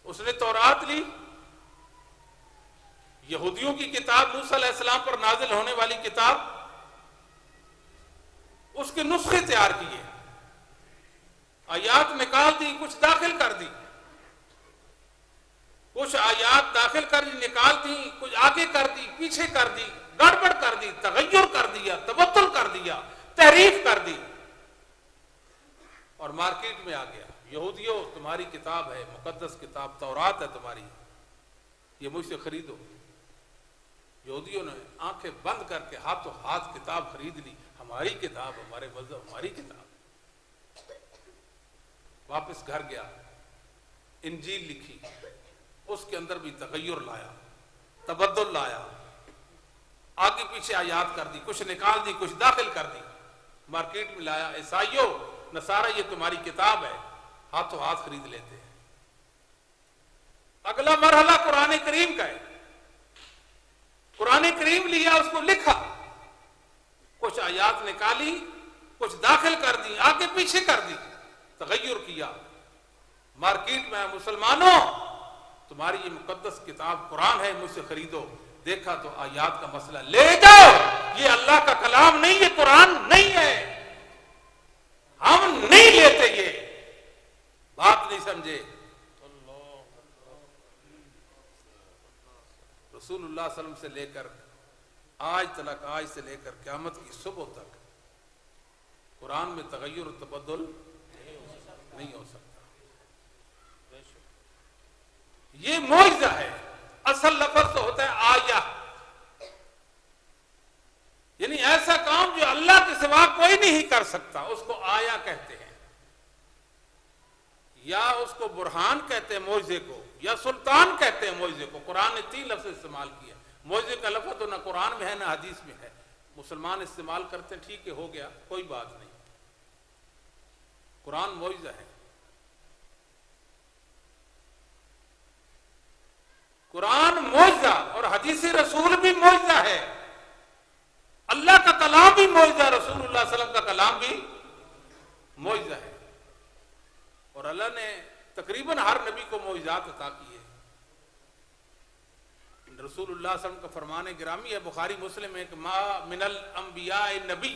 Speaker 3: اس نے تورات لی، یہودیوں کی کتاب، موسیٰ علیہ السلام پر نازل ہونے والی کتاب، اس کے نسخے تیار کیے، آیات نکال دی، کچھ داخل کر دی، کچھ آیات داخل کر دی، نکال دی، کچھ آگے کر دی، پیچھے کر دی، گڑبڑ کر دی، تغیر کر دیا، تبدل کر دیا، تحریف کر دی، اور مارکیٹ میں آ گیا، یہودیوں تمہاری کتاب ہے، مقدس کتاب تورات ہے تمہاری، یہ مجھ سے خریدو۔ یہودیوں نے آنکھیں بند کر کے ہاتھوں ہاتھ کتاب خرید لی، ہماری کتاب، ہمارے مذہب، ہماری کتاب۔ واپس گھر گیا، انجیل لکھی، اس کے اندر بھی تغیر لایا، تبدل لایا، آگے پیچھے آیات کر دی، کچھ نکال دی، کچھ داخل کر دی، مارکیٹ میں لایا، عیسائیوں، نصارہ، یہ تمہاری کتاب ہے، ہاتھوں ہاتھ خرید لیتے ہیں۔ اگلا مرحلہ قرآن کریم کا ہے، قرآن کریم لیا، اس کو لکھا، کچھ آیات نکالی، کچھ داخل کر دی، آگے پیچھے کر دی، تغیر کیا، مارکیٹ میں مسلمانوں تمہاری یہ مقدس کتاب قرآن ہے، مجھ سے خریدو۔ دیکھا تو آیات کا مسئلہ، لے جاؤ، یہ اللہ کا کلام نہیں، یہ قرآن نہیں ہے، ہم نہیں لیتے، یہ بات نہیں سمجھے۔ رسول اللہ صلی اللہ علیہ وسلم سے لے کر آج تک، آج سے لے کر قیامت کی صبح تک قرآن میں تغیر و تبدل نہیں ہو سکتا۔ یہ معجزہ ہے، اصل لفظ تو ہوتا ہے آیہ، یعنی ایسا کام جو اللہ کے سوا کوئی نہیں کر سکتا، اس کو آیہ کہتے ہیں۔ یا اس کو برہان کہتے ہیں معجزے کو، یا سلطان کہتے ہیں معجزے کو۔ قرآن نے 3 لفظ استعمال کیا۔ معجزے کا لفظ تو نہ قرآن میں ہے نہ حدیث میں ہے، مسلمان استعمال کرتے ہیں، ٹھیک ہے، ہو گیا، کوئی بات نہیں، قرآن معجزہ ہے۔ قرآن معجزہ اور حدیث رسول بھی معجزہ ہے، اللہ کا کلام بھی معجزہ، رسول اللہ صلی اللہ علیہ وسلم کا کلام بھی معجزہ ہے۔ اور اللہ نے تقریباً ہر نبی کو معجزات عطا کیے۔ رسول اللہ صلی اللہ علیہ وسلم کا فرمان گرامی ہے، بخاری مسلم ہے کہ ما من الانبیاء نبی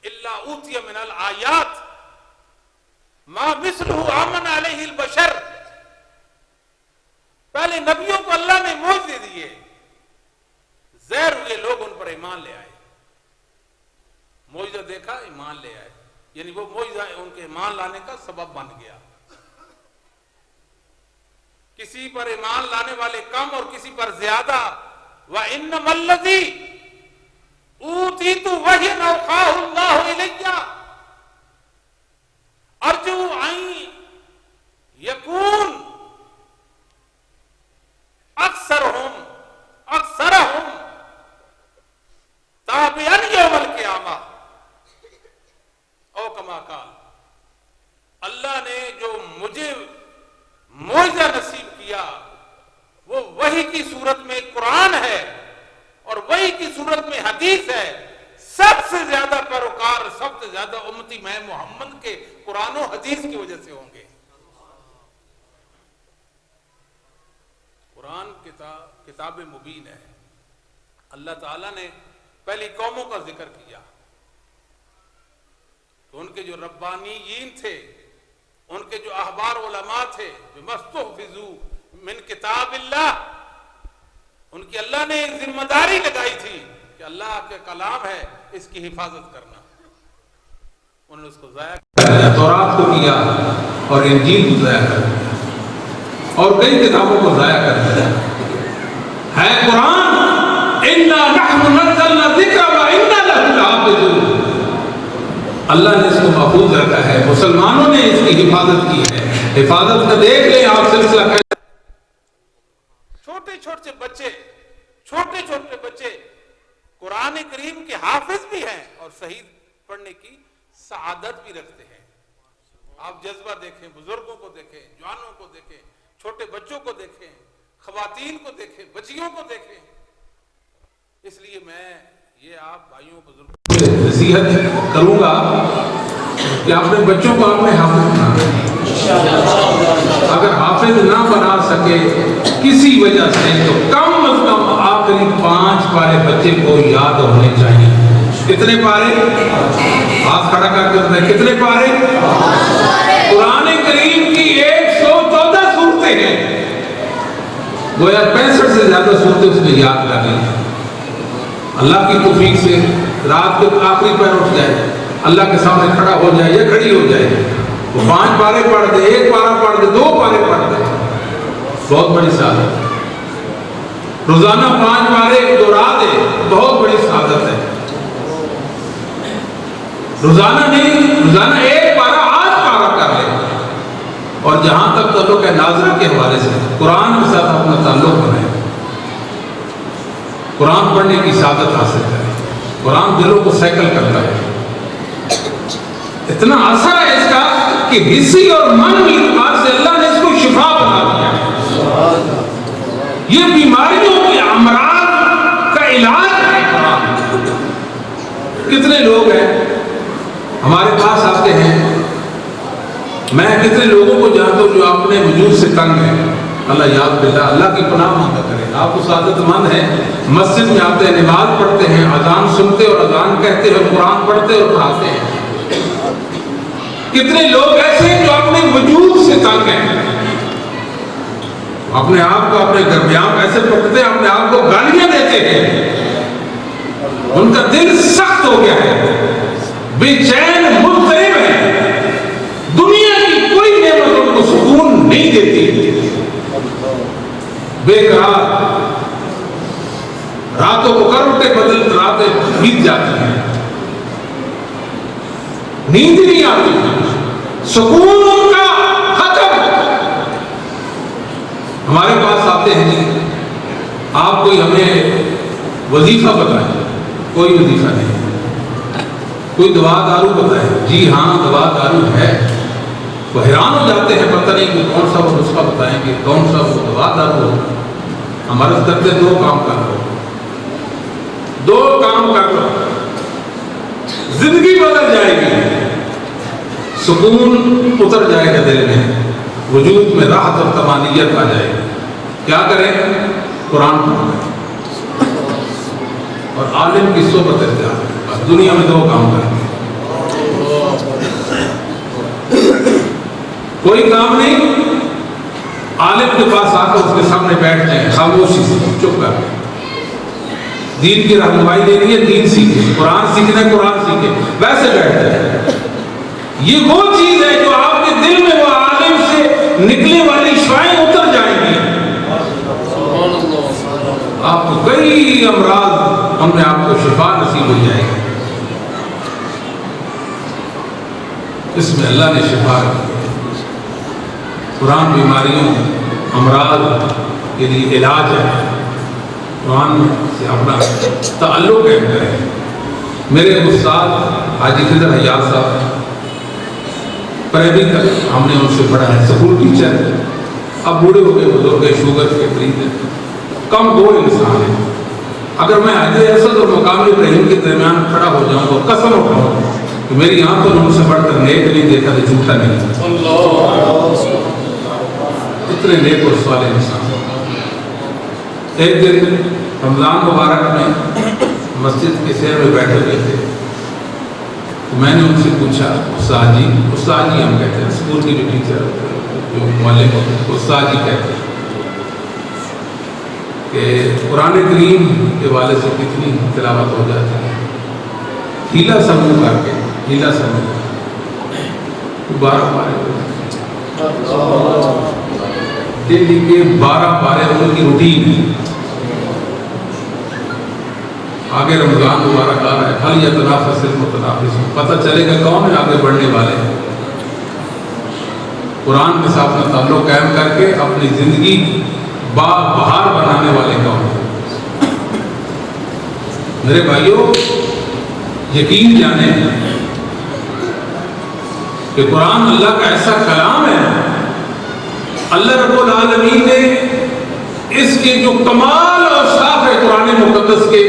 Speaker 3: الا اوتی من الآیات ما مثلہ آمن علیہ البشر۔ پہلے نبیوں کو اللہ نے معجزے دیے، زہر ہوئے لوگ ان پر ایمان لے آئے، معجزہ دیکھا ایمان لے آئے، یعنی وہ معجزہ ان کے ایمان لانے کا سبب بن گیا۔ کسی پر ایمان لانے والے کم اور کسی پر زیادہ۔ وَإِنَّمَا الَّذِي أُوتِيتُ وَحْيًا أَوْحَاهُ اللَّهُ إِلَيَّ أَرْجُو أَن يَكُونَ أَكْثَرَهُمْ تَابِعًا يَوْمَ الْقِيَامَةِ او کما قال۔ اللہ نے جو مجھے معجزہ نصیب کیا وہ وحی کی صورت میں قرآن ہے اور وحی کی صورت میں حدیث ہے۔ سب سے زیادہ پیروکار، سب سے زیادہ امتی میں محمد کے قرآن و حدیث کی وجہ سے ہوں گے۔ قرآن کتاب مبین ہے۔ اللہ تعالیٰ نے پہلی قوموں کا ذکر کیا تو ان کے جو ربانیین تھے، ان کے جو احبار علماء تھے، جو مستحفظو من کتاب اللہ، ان کی اللہ نے ایک ذمہ داری لگائی تھی کہ اللہ کے کلام ہے، اس کی حفاظت کرنا۔ انہوں نے اس کو ضائع
Speaker 2: کیا، تورات کو کیا اور انجیل کو ضائع کر دیا اور کئی کتابوں کو ضائع کر دیا۔ ہے قرآن اِنَّا نَحْنُ نَزَّلْنَا الذِّكْرَ وَإِنَّا لَهُ لَحَافِظُونَ۔ اللہ نے اس کو محفوظ رکھا ہے، مسلمانوں نے اس کی حفاظت کی ہے۔ حفاظت کا دیکھ لیں آپ سلسلہ کر۔
Speaker 3: چھوٹے چھوٹے بچے قرآن کریم کے حافظ بھی ہیں اور صحیح پڑھنے کی سعادت بھی رکھتے ہیں۔ آپ جذبہ دیکھیں، بزرگوں کو دیکھیں، جوانوں کو دیکھیں، چھوٹے بچوں کو دیکھیں، خواتین کو دیکھیں، بچیوں کو دیکھیں۔ اس لیے میں یہ آپ بھائیوں بزرگوں نصیحت کروں گا کہ اپنے بچوں کو اپنے حافظ بنا، اگر حافظ نہ بنا سکے کسی وجہ سے تو کم از کم آخری 5 پارے بچے کو یاد ہونے چاہیے۔ کتنے پارے؟ ہاتھ کھڑا کر کے بتائیں، کتنے پارے؟ قرآن کریم کی 114 صورتیں ہیں، گویا 65 سے زیادہ صورتیں اس نے یاد کر لی۔ اللہ کی توفیق سے رات کے آخری پیر اٹھ جائے، اللہ کے سامنے کھڑا ہو جائے یا کھڑی ہو جائے، وہ 5 پارے پڑھ دے، 1 پارہ پڑھ دے، 2 پارے پڑھ دے، بہت بڑی سعادت۔ روزانہ 5 پارے دہرا دے، بہت بڑی سعادت ہے۔ روزانہ نہیں، روزانہ 1 پارہ 8 پارہ کر لے، اور جہاں تک تعلق ہے ناظر کے حوالے سے قرآن کے ساتھ اپنا تعلق بنائے، قرآن پڑھنے کی سعادت حاصل کرے۔ قرآن دلوں کو سیکل کرتا ہے، اتنا اثر ہے اس کا کہ حصی اور معنوی اعتبار سے اللہ نے اس کو شفا بنا دیا ہے۔ یہ بیماریوں کے امراض کا علاج ہے قرآن۔ کتنے لوگ ہیں ہمارے پاس آتے ہیں، میں کتنے لوگوں کو جانتا ہوں جو اپنے وجود سے تنگ ہیں، اللہ یاد باللہ، اللہ کی پناہ مانگا کرے۔ آپ کو سعادت مند ہیں، مسجد میں آتے ہیں، نماز پڑھتے ہیں، اذان سنتے اور اذان کہتے ہیں، قرآن پڑھتے اور پڑھاتے ہیں۔ کتنے لوگ ایسے ہیں جو اپنے وجود سے تنگ ہیں، اپنے آپ کو اپنے درمیان ایسے پکڑتے ہیں، اپنے آپ کو گالیاں دیتے ہیں، ان کا دل سخت ہو گیا ہے، بے چین مضطرب ہے، دنیا کی کوئی نعمت ان کو سکون نہیں دیتی، بے قرار، راتوں کو کروٹیں بدل راتیں بیت جاتی ہیں، نیند نہیں آتی، سکون ان کا ختم ہمارے پاس آتے ہیں جی آپ کوئی ہمیں وظیفہ بتائیں، کوئی وظیفہ نہیں، کوئی دوا دارو بتائیں، جی ہاں دوا دارو ہے، وہ حیران ہو جاتے ہیں پتہ نہیں کہ کون سا وہ نسخہ بتائیں گے، کون سا وہ دوا دارو ہو. ہم عرض کرتے دو کام کر لو، دو کام کر لو، زندگی بدل جائے گی، سکون اتر جائے گا دل میں، وجود میں راحت اور طمانینت آ جائے گی. کیا کریں؟ قرآن پڑھیں اور عالم کی صحبت اختیار کریں. بس دنیا میں دو کام کریں، کوئی کام نہیں. عالم کے پاس آ کر اس کے سامنے بیٹھ جائیں خاموشی سے، چپ کر کے. دین کی رہنمائی لینی ہے، دین سیکھیں، قرآن سیکھنا ہے، قرآن سیکھیں، ویسے بیٹھ جائیں. یہ وہ چیز ہے جو آپ کے دل میں وہ عالم سے نکلنے والی شعائیں اتر جائیں گی. آپ کو کئی امراض ہم نے آپ کو شفا نصیب ہو جائے گی. اس میں اللہ نے شفا رکھی. قرآن بیماریوں امراض کے لیے علاج ہے. قرآن سے اپنا تعلق قائم کریں. میرے استاد حاجی خضر حیات صاحب پرائمری تک ہم نے ان سے پڑھا ہے، اسکول ٹیچر. اب بوڑھے ہو گئے، بزرگ گئے، شوگر کے مریض ہیں، کم دو انسان ہیں. اگر میں حاجی اسد اور مقامی ابراہیم کے درمیان کھڑا ہو جاؤں تو قسم اٹھاؤں کہ میری آنکھوں نے ان سے بڑھ کر نیک نہیں دیکھا تو جھوٹا نہیں. اتنے نیک اور صالح انسان. ایک دن رمضان مبارک میں مسجد کے سیر میں بیٹھے ہوئے تھے، تو میں نے ان سے پوچھا، استاد جی ہم کہتے ہیں اسکول کی جو ٹیچر جو معلم ہوتے ہیں استاد جی کہتے ہیں کہ قرآن کریم کے والے سے کتنی تلاوت ہو جاتی ہے. ہیلا سمو کر کے، ہیلا سمو 12 پارے دلی کے 12 پارے ان کی روٹین ہے. آگے رمضان مبارک آ رہا ہے، پھل یا تنافس المتنافسون، پتہ چلے گا کون ہے آگے بڑھنے والے. قرآن کے ساتھ اپنا تعلق قائم کر کے اپنی زندگی بہار بنانے والے کون ہیں. میرے بھائیوں یقین جانیں کہ قرآن اللہ کا ایسا کلام ہے، اللہ رب العالمین نے اس کے جو کمال اور صاف ہے قرآن مقدس کے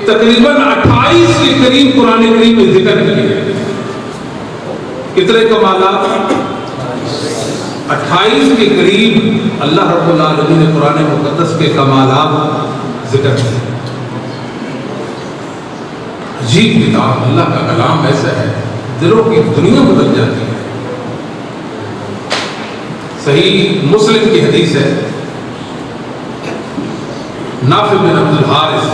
Speaker 3: تقریباً 28 کے قریب قرآن کریم میں ذکر کیے. کتنے کمالات؟ 28 کے قریب اللہ رب العالمین نے قرآن مقدس کے کمالات ذکر کیے. عجیب کتاب، اللہ کا کلام ایسا ہے دلوں کی دنیا بدل جاتی ہے. صحیح مسلم کی حدیث ہے، نافع بن عبد الحارث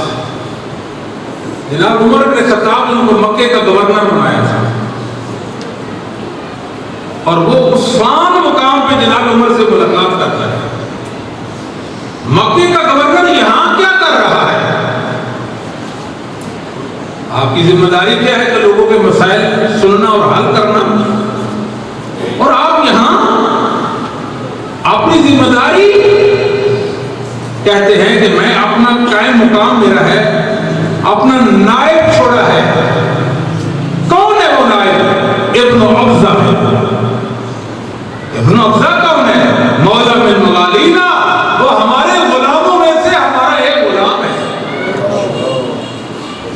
Speaker 3: جناب عمر بن خطاب نے ان کو مکے کا گورنر بنایا تھا، اور وہ عثمان مقام پہ جناب عمر سے ملاقات کرتا ہے. مکے کا گورنر یہاں کیا کر رہا ہے؟ آپ کی ذمہ داری کیا ہے کہ لوگوں کے مسائل سننا اور حل کرنا، اور آپ یہاں اپنی ذمہ داری کہتے ہیں کہ میں اپنا قائم مقام میرا ہے، اپنا نائب چھوڑا ہے. کون ہے وہ نائب؟ ابن ابزہ ہے. ابن ابزہ کون ہے؟ مولا من موالینا، وہ ہمارے غلاموں میں سے ہمارا ایک غلام ہے.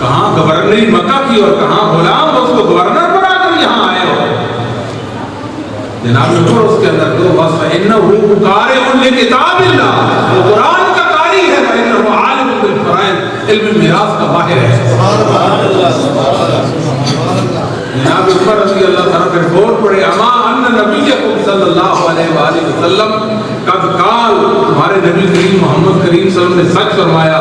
Speaker 3: کہاں گورنری مکہ کی اور کہاں غلام، اس کو گورنر بنا کر یہاں آئے ہو. جناب عمر اس کے اندر دو بس فَإِنَّهُ قَارِئٌ لِكِتَابِ اللَّهِ، وہ قرآن کا قاری ہے، وَإِنَّهُ عَالِمٌ بِالْفَرَائِضِ، علم میراث کا ماہر ہے. جناب عمر رضی اللہ تعالیٰ پھر بول پڑے، اما ان نبیکم صلی اللہ علیہ وآلہ وسلم قد قال، ہمارے نبی کریم محمد کریم صلی اللہ علیہ وسلم نے سچ فرمایا،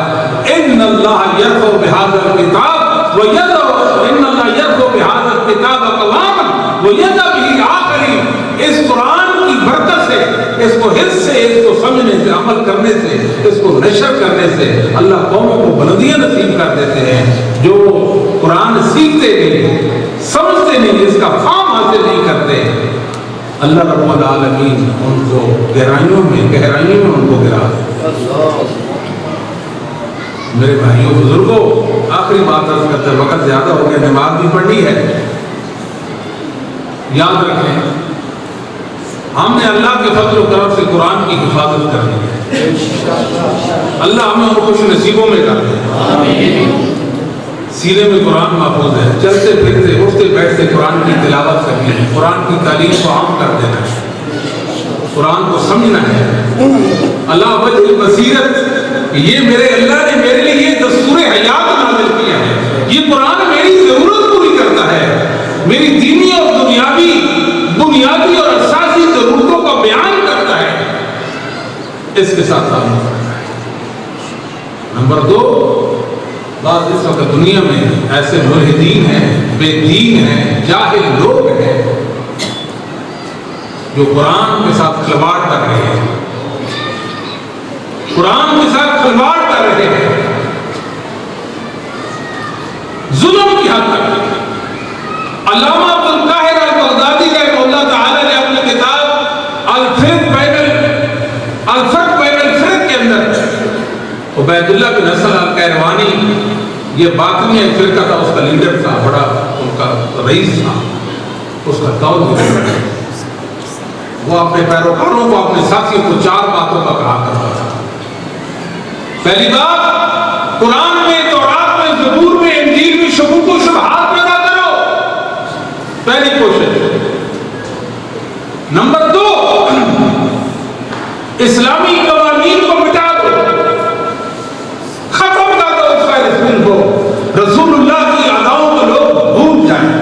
Speaker 3: ان اللہ یرفع بہذا الکتاب ویضع، ان اللہ یرفع بہذا الکتاب اقواما ویضع به آخرین. اس قرآن کی برکت سے، اس کو حفظ سے، اس کو سمجھنے سے، عمل کرنے سے، اس کو نشر کرنے سے اللہ قوموں کو بلندیاں نصیب کر دیتے ہیں. جو قرآن سیکھتے نہیں، سمجھتے نہیں، اس کا فہم حاصل نہیں کرتے، اللہ رب العالمین ان کو گہرائیوں میں ان کو گرا دے۔ میرے بھائیوں بزرگوں، آخری بات عرض کرتے وقت زیادہ ہو گیا، نماز بھی پڑھنی ہے۔ یاد رکھیں ہم نے اللہ کے فضل و کرم سے قرآن کی حفاظت کرنی ہے۔ اللہ ہمیں ان خوش نصیبوں میں کر دے۔ سینے میں قرآن محفوظ ہے، چلتے پھرتے اٹھتے بیٹھتے قرآن کی تلاوت کرنی ہے، قرآن کی تعلیم کو عام کر دینا ہے، قرآن کو سمجھنا ہے۔ اللہ وجہ بصیرت، یہ میرے اللہ نے میرے لیے یہ دستور حیات نازل کیا ہے، یہ قرآن میری ضرورت پوری کرتا ہے، میری دینی اور دنیاوی بنیادی اور اساسی ضرورتوں کا بیان کرتا ہے، اس کے ساتھ تعلق رکھنا ہے۔ نمبر 2، بعض اس وقت دنیا میں ایسے ملحدین ہیں، بے دین ہیں، جاہل لوگ ہیں جو قرآن کے ساتھ کھلواڑ کر رہے ہیں، قرآن کے ساتھ کھلواڑ کر رہے ہیں، ظلم کی حد تک۔ علامہ عبدالقاہر البغدادی رحمہ اللہ تعالی نے اپنی کتاب الفرق بین الفرق کے اندر عبید اللہ بن حسن القیروانی، یہ باطنی ایک فرقہ تھا، اس کا لیڈر تھا، بڑا ان کا رئیس تھا، اس کا قول بھی وہ اپنے پیروکاروں کو، اپنے ساتھیوں کو 4 باتوں کا کہا کرتا تھا۔ پہلی بات، قرآن میں، تورات میں، زبور میں، انجیل میں شکوک و شبہات پیدا کرو، پہلی کوشش۔ نمبر 2، اسلامی قوانین کو مٹا دو، ختم کر دو اس کا رسول کو، رسول اللہ کی اداؤں کو لوگ بھول جائیں،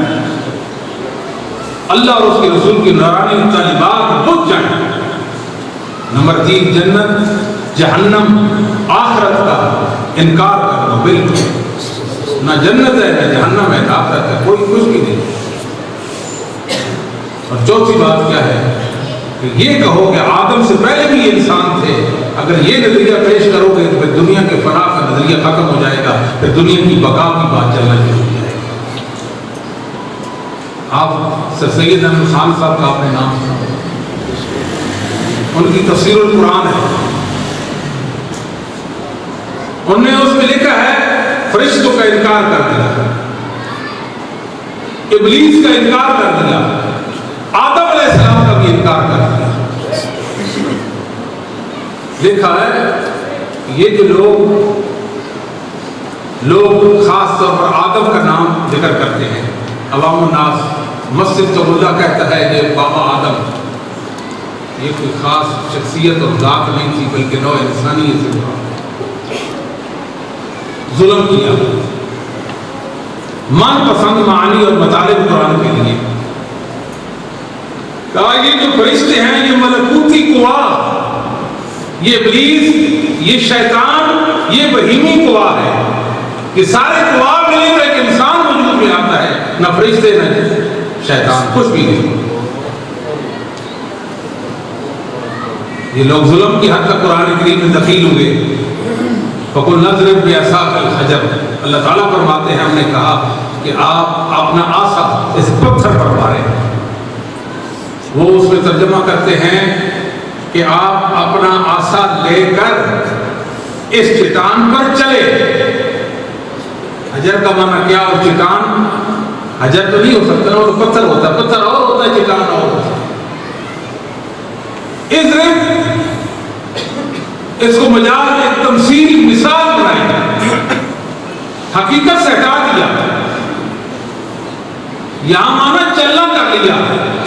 Speaker 3: اللہ اور اس کے رسول کی نورانی تعلیمات بھول جائیں۔ نمبر 3، جنت جہنم آخرت کا انکار کر دو، بالکل نہ جنت ہے نہ جہنم ہے، نہ آخرت ہے، کوئی کچھ بھی نہیں۔ اور چوتھی بات کیا ہے کہ یہ کہو کہ آدم سے پہلے بھی یہ انسان تھے، اگر یہ نظریہ پیش کرو گے تو پھر دنیا کے فنا کا نظریہ ختم ہو جائے گا، پھر دنیا کی بقا کی بات چلنا شروع ہو جائے گی۔ آپ سر سید احمد خان صاحب کا آپ نے نام سنا، ان کی تفسیر القرآن ہے، انہوں نے اس میں لکھا ہے فرشتوں کا انکار کر دیا، ابلیس کا انکار کر دیا، آدم علیہ السلام کا بھی انکار کر دیا۔ لکھا ہے یہ جو لوگ خاص طور پر آدم کا نام ذکر کرتے ہیں، عوام الناس، مسجد تو اللہ کہتا ہے یہ بابا آدم، یہ کوئی خاص شخصیت اور ذات نہیں تھی بلکہ نوع انسانیت سے ظلم کیا، من پسند معانی اور مطالب قرآن کے لیے کہا یہ جو فرشتے ہیں یہ ملکوتی قوا، یہ ابلیس، یہ شیطان، یہ بہیمی قوا ہے، یہ سارے قوا ملے تو ایک انسان وجود میں آتا ہے، نہ فرشتے نہ شیطان، کچھ بھی نہیں۔ یہ لوگ ظلم کی حد تک قرآن کریم میں دخیل ہوئے۔ فَقُلْ نَضْرِبْ بِعَصَاكَ الْحَجَرَ، اللہ تعالیٰ فرماتے ہیں ہم نے کہا کہ آپ اپنا آسا اس پتھر پر ماریں۔ وہ اس میں ترجمہ کرتے ہیں کہ آپ اپنا آسا لے کر اس چٹان پر چلے۔ حجر کا معنی کیا اور چٹان؟ حجر تو نہیں ہو سکتا نا، وہ پتھر ہوتا ہے، پتھر اور ہوتا ہے، چٹان اور ہوتا ہے۔ اس کو مجاز میں تمثیل مثال بنائی، حقیقت سے ہٹا دیا، یہاں معنی چلنا کر لیا۔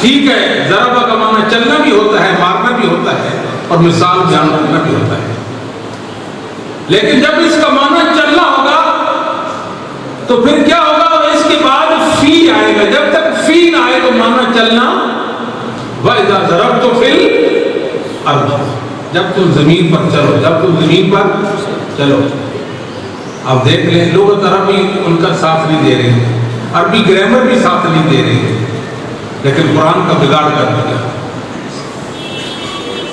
Speaker 3: ٹھیک ہے، ضربہ کا معنی چلنا بھی ہوتا ہے، مارنا بھی ہوتا ہے، اور مثال بیان کرنا بھی ہوتا ہے، لیکن جب اس کا معنی چلنا ہوگا تو پھر کیا ہوگا؟ اس کے بعد فی آئے گا، جب تک فی نہ آئے تو معنی چلنا۔ وَإِذَا ضَرَبْتُ فِي الْأَرْضِ، جب تم زمین پر چلو، جب تم زمین پر چلو۔ اب دیکھ لیں لغت عربی ان کا ساتھ نہیں دے رہی، عربی گرامر بھی ساتھ نہیں دے رہی، لیکن قرآن کا بگاڑ کر دیا۔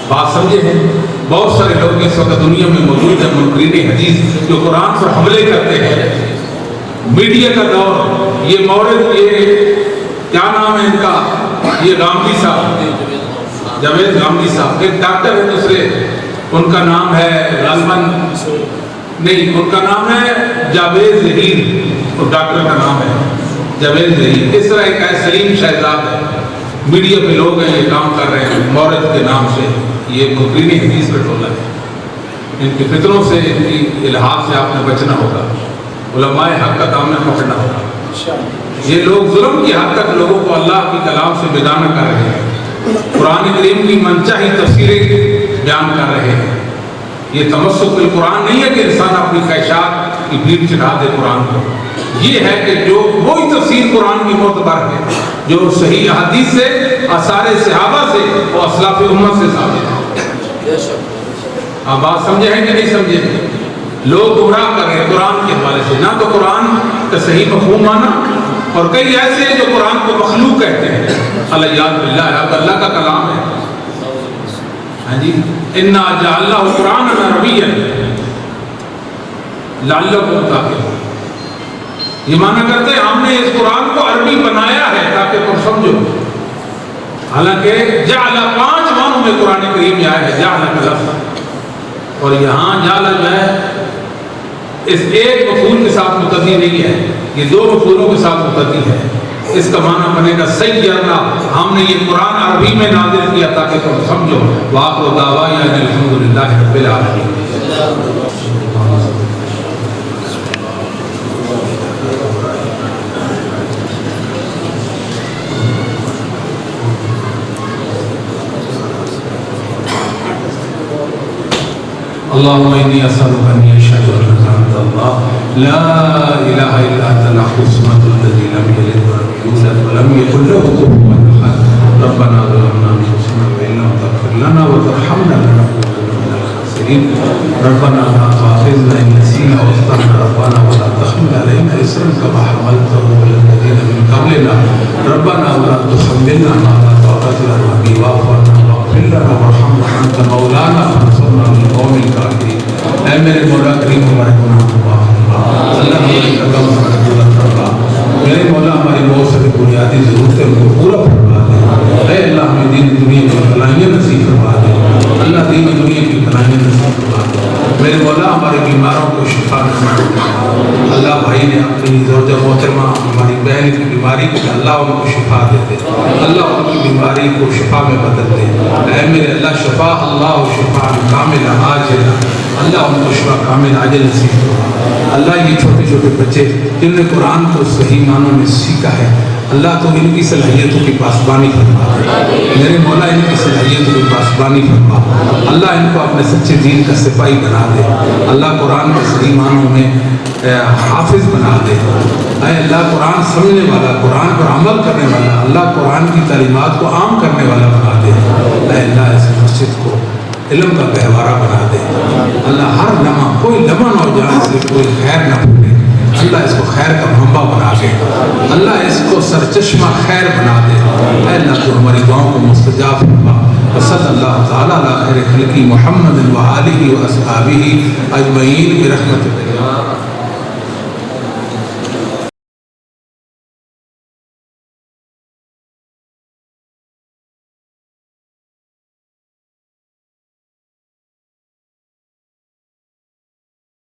Speaker 3: بات سمجھے ہیں؟ بہت سارے لوگ اس وقت دنیا میں موجود ہیں منکرین حدیث جو قرآن پر حملے کرتے ہیں۔ میڈیا کا دور، یہ مورد، یہ کیا نام ہے ان کا، یہ گامدی صاحب، جاوید گامدی صاحب ایک ڈاکٹر ہے دوسرے، ان کا نام ہے غالباً نہیں، ان کا نام ہے جاوید ظہیر، اور ڈاکٹر کا نام ہے جاوید ظہیر۔ اس طرح ایک ہے سلیم شہزاد ہے، میڈیا پہ لوگ ہیں یہ کام کر رہے ہیں مورد کے نام سے، یہ مقرین حدیث پہ ٹولہ ہے۔ ان کی فطروں سے، ان کی الہات سے آپ نے بچنا ہوگا، علماء حق کا دامن پکڑنا ہوگا۔ یہ لوگ ظلم کی حد تک لوگوں کو اللہ کی کلام سے بیگانہ کر رہے ہیں، قرآن کریم کی منچاہی تفسیریں بیان کر رہے ہیں۔ یہ تمسک بالقرآن نہیں ہے کہ انسان اپنی خواہشات کی بھیڑ چڑھا دے قرآن کو، یہ ہے کہ جو وہی تفسیر قرآن کی معتبر ہے جو صحیح احادیث سے، آثار صحابہ سے اور اسلاف امت سے ثابت ہے۔ آپ بات سمجھے ہیں کہ نہیں سمجھے؟ لوگ گمراہ کر رہے ہیں قرآن کے حوالے سے، نہ تو قرآن کا صحیح مفہوم مانا، اور کئی ایسے ہیں جو قرآن کو مخلوق کہتے ہیں، علیہ باللہ، اب اللہ کا کلام ہے۔ ہاں جی، انا جعلناہ قرآنا عربیا لعلکم تعقلون، یہ مانا کرتے ہیں ہم نے اس قرآن کو عربی بنایا ہے تاکہ تم سمجھو۔ حالانکہ جعل 5 معنوں میں قرآن کریم میں آیا ہے، جعل کا لفظ، اور یہاں جعل جو ہے اس ایک مفعول کے ساتھ متعدی نہیں ہے، یہ 2 مفعولوں کے ساتھ متعدی ہے۔ اس کا معنی بنے گا سیرنا، ہم نے یہ قرآن عربی میں نازل کیا تاکہ تم سمجھو۔ وآخر دعوانا ان الحمدللہ رب العالمین۔ اللهم إني أسألك أن أشهد أنك أنت الله لا إله إلا أنت الأحد الصمد الذي لم يلد ولم يولد ولم يكن له كفوا أحد ربنا ظلمنا أنفسنا وإن لم تغفر لنا وترحمنا لنكونن من الخاسرين ربنا لا تؤاخذنا إن نسينا وأخطأنا ربنا ولا تحمل علينا إصرا كما حملته على الذين من قبلنا ربنا ولا تحملنا ما لا طاقة لنا به واعف عنا واغفر لنا وارحمنا أنت مولانا فانصرنا على القوم الكافرين۔ اے میرے مولا کریم ہمارے گناہ کو معاف فرما، اللہ ہماری قدم ہمارے پورا فرما، میرے مولا ہماری بہت ساری بنیادی ضرورتیں ان کو پورا فرما دے۔ اے اللہ ہمیں دین دنیا کی بھلائیاں نصیب فرما دے، اللہ دین دنیا کی بھلائیاں نصیب فرما دے۔ میرے مولا ہمارے بیماروں کو شفا فرما دے، اللہ بھائی نے اپنی زوجہ محترمہ ہماری بہن کی بیماری کو اللہ ان کو شفا دے دے، اللہ ان کی بیماری کو شفا میں بدل دے۔ اے میرے اللہ شفا اللہ شفا کامل عاجل، اللہ ان کو شفا کامل عاجل نصیب فرما۔ اللہ یہ چھوٹے چھوٹے بچے جن نے قرآن کو صحیح معنوں میں سیکھا ہے، اللہ تو ان کی صلاحیتوں کی پاسبانی فرما دے، میرے مولا ان کی صلاحیتوں کی پاسبانی فرما، اللہ ان کو اپنے سچے دین کا سپاہی بنا دے، اللہ قرآن کے صحیح معنوں میں حافظ بنا دے۔ اے اللہ قرآن سمجھنے والا، قرآن پر عمل کرنے والا، اللہ قرآن کی تعلیمات کو عام کرنے والا بنا دے۔ اے اللہ اس مسجد کو علم کا گہوارہ بنا دے، اللہ ہر لمحہ کوئی لمحہ نوجوان سے کوئی خیر نہ بھولے، اللہ اس کو خیر کا منبع بنا دے، اللہ اس کو سرچشمہ خیر بنا دے۔ اے اللہ تو ہماری دعاؤں کو مستجاب فرما۔ وصلی اللہ تعالیٰ علی خیر خلقی محمد و آلہ و اصحابہ اجمعین برحمتک یا